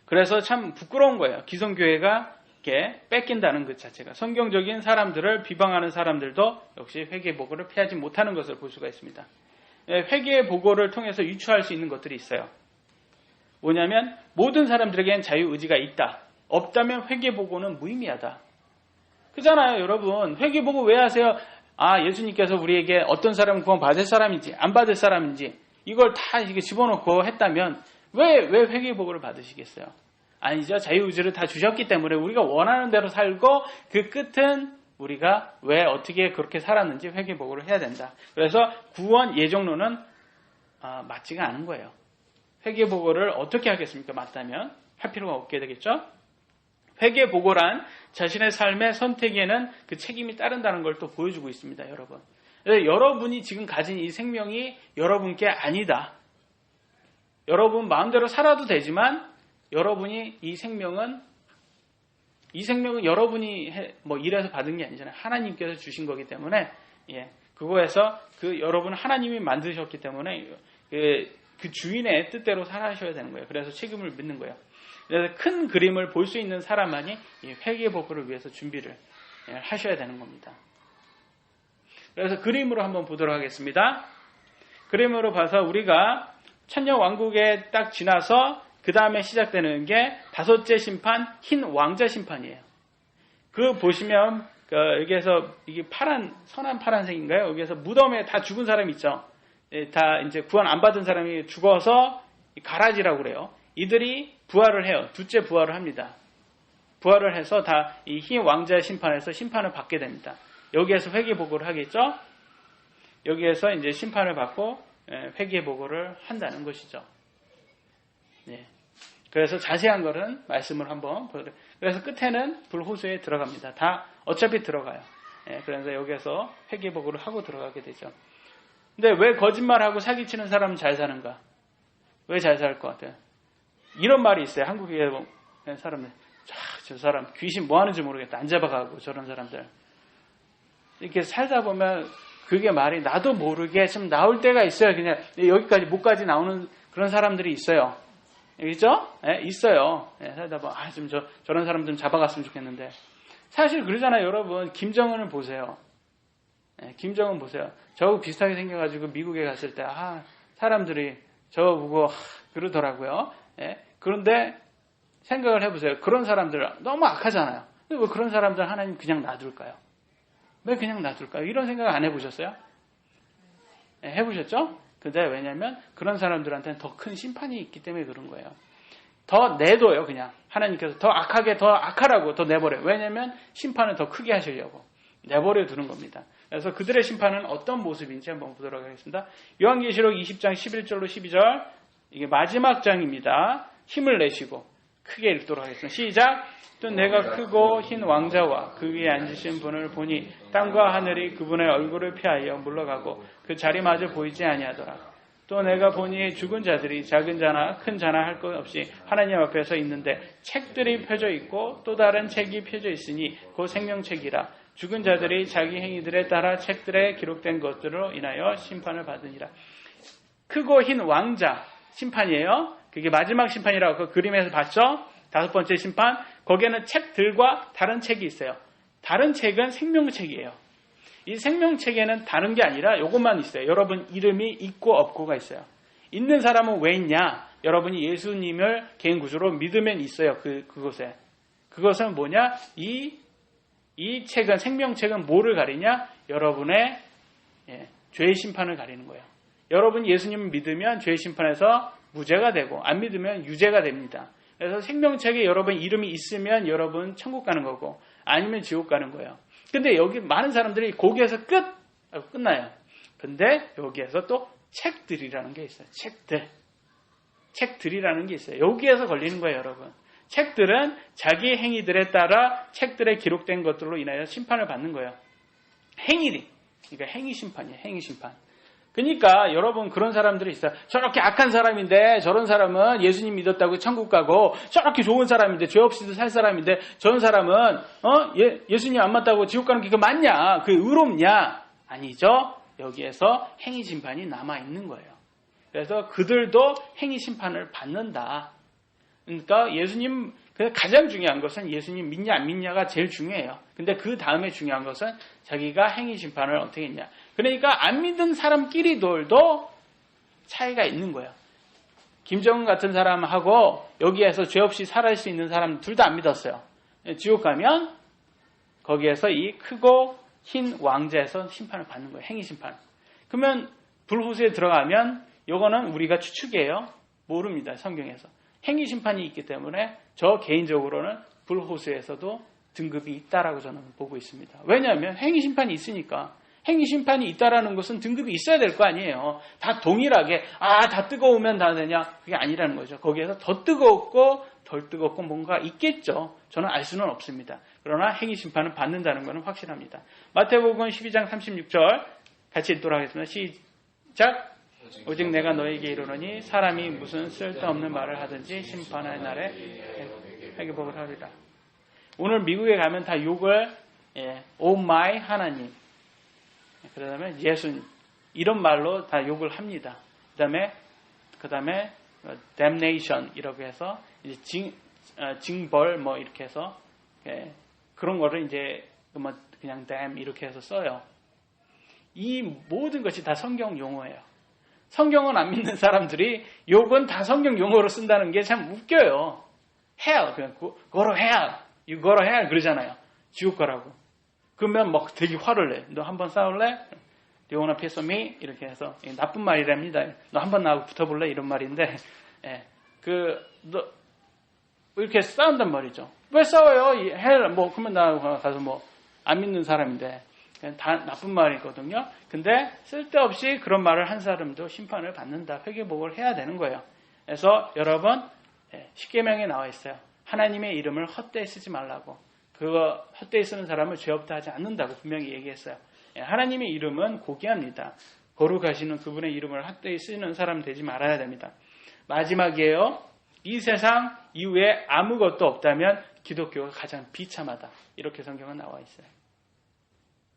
그래서 참 부끄러운 거예요. 기성교회가 이렇게 뺏긴다는 것 자체가. 성경적인 사람들을 비방하는 사람들도 역시 회개 보고를 피하지 못하는 것을 볼 수가 있습니다. 회개 보고를 통해서 유추할 수 있는 것들이 있어요. 뭐냐면 모든 사람들에게는 자유의지가 있다. 없다면 회개 보고는 무의미하다. 그잖아요, 여러분. 회개 보고 왜 하세요? 예수님께서 우리에게 어떤 사람은 구원 받을 사람인지 안 받을 사람인지 이걸 다 이게 집어넣고 했다면 왜 회개 보고를 받으시겠어요? 아니죠. 자유의지를 다 주셨기 때문에 우리가 원하는 대로 살고 그 끝은 우리가 왜 어떻게 그렇게 살았는지 회개 보고를 해야 된다. 그래서 구원 예정론은 맞지가 않은 거예요. 회개 보고를 어떻게 하겠습니까? 맞다면 할 필요가 없게 되겠죠. 회개 보고란 자신의 삶의 선택에는 그 책임이 따른다는 걸 또 보여주고 있습니다, 여러분. 여러분이 지금 가진 이 생명이 여러분께 아니다. 여러분 마음대로 살아도 되지만 여러분이 이 생명은 여러분이 일해서 받은 게 아니잖아요. 하나님께서 주신 거기 때문에 그거에서 여러분 하나님이 만드셨기 때문에 그 주인의 뜻대로 살아셔야 되는 거예요. 그래서 책임을 묻는 거예요. 그래서 큰 그림을 볼 수 있는 사람만이 회개의 복을 위해서 준비를 하셔야 되는 겁니다. 그래서 그림으로 한번 보도록 하겠습니다. 그림으로 봐서 우리가 천년왕국에 딱 지나서 그 다음에 시작되는 게 다섯째 심판, 흰 왕자 심판이에요. 그 보시면 여기에서 이게 선한 파란색인가요? 여기에서 무덤에 다 죽은 사람이 있죠. 다 이제 구원 안 받은 사람이 죽어서 가라지라고 그래요. 이들이 부활을 해요. 둘째 부활을 합니다. 부활을 해서 다 이 흰 왕자의 심판에서 심판을 받게 됩니다. 여기에서 회개보고를 하겠죠? 여기에서 이제 심판을 받고 회개보고를 한다는 것이죠. 그래서 자세한 거는 말씀을 한번 보여드려요. 그래서 끝에는 불호수에 들어갑니다. 다 어차피 들어가요. 그래서 여기에서 회개보고를 하고 들어가게 되죠. 근데 왜 거짓말하고 사기치는 사람은 잘 사는가? 왜 잘 살 것 같아요? 이런 말이 있어요. 한국에 사람들. 저 사람 귀신 뭐 하는지 모르겠다. 안 잡아가고 저런 사람들. 이렇게 살다 보면 그게 말이 나도 모르게 좀 나올 때가 있어요. 그냥 여기까지 목까지 나오는 그런 사람들이 있어요. 그죠? 있어요. 살다 보면 저런 사람 좀 잡아갔으면 좋겠는데 사실 그러잖아요. 여러분 김정은을 보세요. 김정은 보세요. 저하고 비슷하게 생겨가지고 미국에 갔을 때 사람들이 저거 보고 그러더라고요. 그런데 생각을 해보세요. 그런 사람들 너무 악하잖아요. 근데 왜 그런 사람들 하나님 그냥 놔둘까요? 왜 그냥 놔둘까요? 이런 생각 안 해보셨어요? 해보셨죠? 근데 왜냐하면 그런 사람들한테는 더 큰 심판이 있기 때문에 그런 거예요. 더 내둬요. 그냥 하나님께서 더 악하라고 더 내버려요. 왜냐하면 심판을 더 크게 하시려고 내버려 두는 겁니다. 그래서 그들의 심판은 어떤 모습인지 한번 보도록 하겠습니다. 요한계시록 20장 11절로 12절 이게 마지막 장입니다. 힘을 내시고 크게 읽도록 하겠습니다. 시작! 또 내가 크고 흰 왕자와 그 위에 앉으신 분을 보니 땅과 하늘이 그분의 얼굴을 피하여 물러가고 그 자리마저 보이지 아니하더라. 또 내가 보니 죽은 자들이 작은 자나 큰 자나 할 것 없이 하나님 앞에서 있는데 책들이 펴져 있고 또 다른 책이 펴져 있으니 그 생명책이라. 죽은 자들이 자기 행위들에 따라 책들에 기록된 것들로 인하여 심판을 받으니라. 크고 흰 왕자 심판이에요. 그게 마지막 심판이라고 그 그림에서 봤죠? 다섯 번째 심판. 거기에는 책들과 다른 책이 있어요. 다른 책은 생명책이에요. 이 생명책에는 다른 게 아니라 이것만 있어요. 여러분 이름이 있고 없고가 있어요. 있는 사람은 왜 있냐? 여러분이 예수님을 개인 구주로 믿으면 있어요. 그곳에. 그것은 뭐냐? 이 책은 생명책은 뭐를 가리냐? 여러분의 죄의 심판을 가리는 거예요. 여러분 예수님을 믿으면 죄의 심판에서 무죄가 되고 안 믿으면 유죄가 됩니다. 그래서 생명책에 여러분 이름이 있으면 여러분 천국 가는 거고 아니면 지옥 가는 거예요. 근데 여기 많은 사람들이 거기에서 끝나요. 근데 여기에서 또 책들이라는 게 있어요. 책들이라는 게 있어요. 여기에서 걸리는 거예요, 여러분. 책들은 자기 행위들에 따라 책들에 기록된 것들로 인하여 심판을 받는 거예요. 그러니까 행위 심판이에요. 행위 심판. 그러니까 여러분 그런 사람들이 있어요. 저렇게 악한 사람인데 저런 사람은 예수님 믿었다고 천국 가고 저렇게 좋은 사람인데 죄 없이도 살 사람인데 저런 사람은 예수님 안 맞다고 지옥 가는 게 그거 맞냐? 그게 의롭냐? 아니죠. 여기에서 행위 심판이 남아있는 거예요. 그래서 그들도 행위 심판을 받는다. 그러니까 가장 중요한 것은 예수님 믿냐 안 믿냐가 제일 중요해요. 근데 그 다음에 중요한 것은 자기가 행위 심판을 어떻게 했냐. 그러니까 안 믿은 사람끼리들도 차이가 있는 거예요. 김정은 같은 사람하고 여기에서 죄 없이 살아갈 수 있는 사람 둘 다 안 믿었어요. 지옥 가면 거기에서 이 크고 흰 왕자에서 심판을 받는 거예요. 행위 심판. 그러면 불호수에 들어가면 이거는 우리가 추측이에요. 모릅니다. 성경에서. 행위 심판이 있기 때문에 저 개인적으로는 불호수에서도 등급이 있다라고 저는 보고 있습니다. 왜냐하면 행위 심판이 있으니까. 행위 심판이 있다라는 것은 등급이 있어야 될 거 아니에요. 다 동일하게 다 뜨거우면 다 되냐? 그게 아니라는 거죠. 거기에서 더 뜨겁고 덜 뜨겁고 뭔가 있겠죠. 저는 알 수는 없습니다. 그러나 행위 심판은 받는다는 것은 확실합니다. 마태복음 12장 36절 같이 읽도록 하겠습니다. 시작. 오직 내가 너에게 이르노니 사람이 무슨 쓸데없는 말을 하든지 심판의 날에 회개복을 하리라. 오늘 미국에 가면 다 욕을 오 마이 하나님, 그다음에 예수님 이런 말로 다 욕을 합니다. 그다음에 damnation 이라고 해서 이제 징벌 뭐 이렇게 해서 그런 거를 이제 뭐 그냥 damn 이렇게 해서 써요. 이 모든 것이 다 성경 용어예요. 성경은 안 믿는 사람들이 욕은 다 성경 용어로 쓴다는 게 참 웃겨요. hell 그냥 go to hell, you go to hell 그러잖아요. 지옥 가라고. 그러면 막 되게 화를 내. 너 한번 싸울래? Do you wanna piss on me? 이렇게 해서 나쁜 말이랍니다. 너 한번 나하고 붙어볼래? 이런 말인데 너 이렇게 싸운단 말이죠. 왜 싸워요? 헬 뭐 그러면 나 가서 뭐 안 믿는 사람인데 다 나쁜 말이거든요. 근데 쓸데없이 그런 말을 한 사람도 심판을 받는다. 회개복을 해야 되는 거예요. 그래서 여러분 십계명에 나와 있어요. 하나님의 이름을 헛되이 쓰지 말라고. 그거 헛되이 쓰는 사람을 죄 없다 하지 않는다고 분명히 얘기했어요. 하나님의 이름은 고귀합니다. 거룩하시는 그분의 이름을 헛되이 쓰는 사람 되지 말아야 됩니다. 마지막이에요. 이 세상 이후에 아무것도 없다면 기독교가 가장 비참하다. 이렇게 성경은 나와 있어요.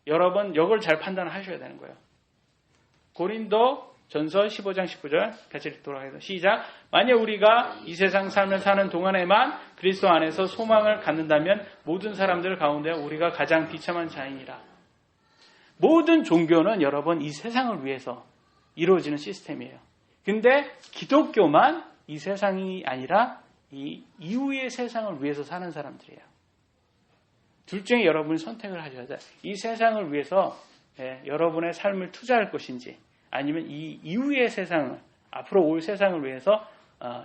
여러분 이걸 잘 판단하셔야 되는 거예요. 고린도 전서 15장 19절 같이 읽도록 하겠습니다. 시작. 만약 우리가 이 세상 삶을 사는 동안에만 그리스도 안에서 소망을 갖는다면 모든 사람들 가운데 우리가 가장 비참한 자이니라. 모든 종교는 여러분 이 세상을 위해서 이루어지는 시스템이에요. 근데 기독교만 이 세상이 아니라 이 이후의 세상을 위해서 사는 사람들이에요. 둘 중에 여러분이 선택을 하셔야 돼요. 이 세상을 위해서 여러분의 삶을 투자할 것인지 아니면 이 이후의 세상을 앞으로 올 세상을 위해서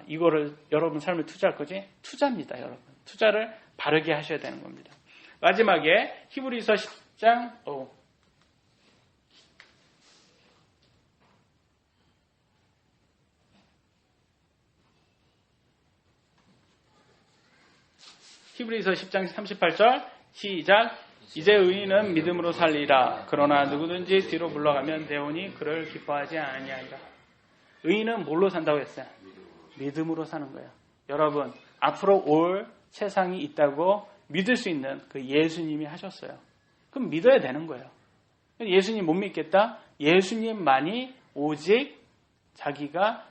이거를 여러분 삶을 투자할 거지? 투자입니다. 여러분. 투자를 바르게 하셔야 되는 겁니다. 마지막에 히브리서 10장 히브리서 10장 38절 시작. 이제 의인은 믿음으로 살리라. 그러나 누구든지 뒤로 물러가면 대원이 그를 기뻐하지 아니하리라. 의인은 뭘로 산다고 했어요? 믿음으로 사는 거예요. 여러분 앞으로 올 세상이 있다고 믿을 수 있는 그 예수님이 하셨어요. 그럼 믿어야 되는 거예요. 예수님 못 믿겠다? 예수님만이 오직 자기가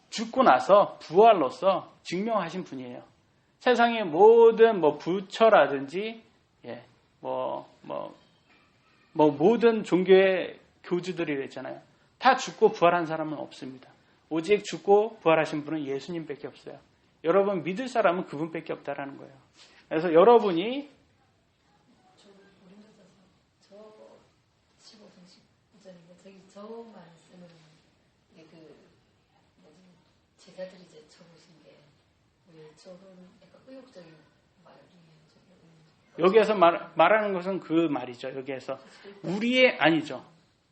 죽고 나서 부활로서 증명하신 분이에요. 세상의 모든 부처라든지 모든 종교의 교주들이 있잖아요. 다 죽고 부활한 사람은 없습니다. 오직 죽고 부활하신 분은 예수님밖에 없어요. 여러분 믿을 사람은 그분밖에 없다라는 거예요. 그래서 여러분이 저 15장 10절인데 저기 저만 쓰는 게 제자들이 이제 적으신 게 저는 약간 의욕적인 말이에요. 여기에서 말하는 것은 그 말이죠. 여기에서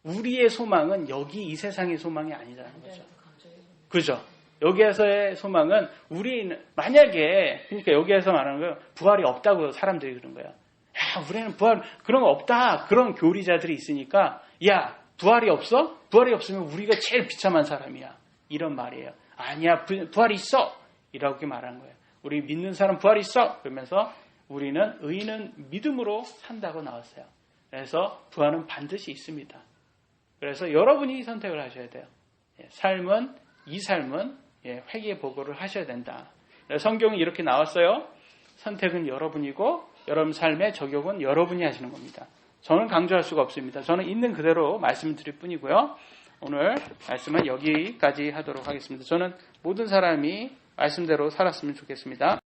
우리의 소망은 여기 이 세상의 소망이 아니라는 거죠. 그죠? 여기에서의 소망은 만약에 그러니까 여기에서 말하는 거예요. 부활이 없다고 사람들이 그런 거예요. 야, 우리는 부활 그런 거 없다. 그런 교리자들이 있으니까 야, 부활이 없어? 부활이 없으면 우리가 제일 비참한 사람이야. 이런 말이에요. 아니야, 부활이 있어. 이렇게 말하는 거예요. 우리 믿는 사람 부활이 있어. 그러면서 우리는 의인은 믿음으로 산다고 나왔어요. 그래서 부활은 반드시 있습니다. 그래서 여러분이 선택을 하셔야 돼요. 이 삶은 회개 보고를 하셔야 된다. 성경은 이렇게 나왔어요. 선택은 여러분이고 여러분 삶의 적용은 여러분이 하시는 겁니다. 저는 강조할 수가 없습니다. 저는 있는 그대로 말씀을 드릴 뿐이고요. 오늘 말씀은 여기까지 하도록 하겠습니다. 저는 모든 사람이 말씀대로 살았으면 좋겠습니다.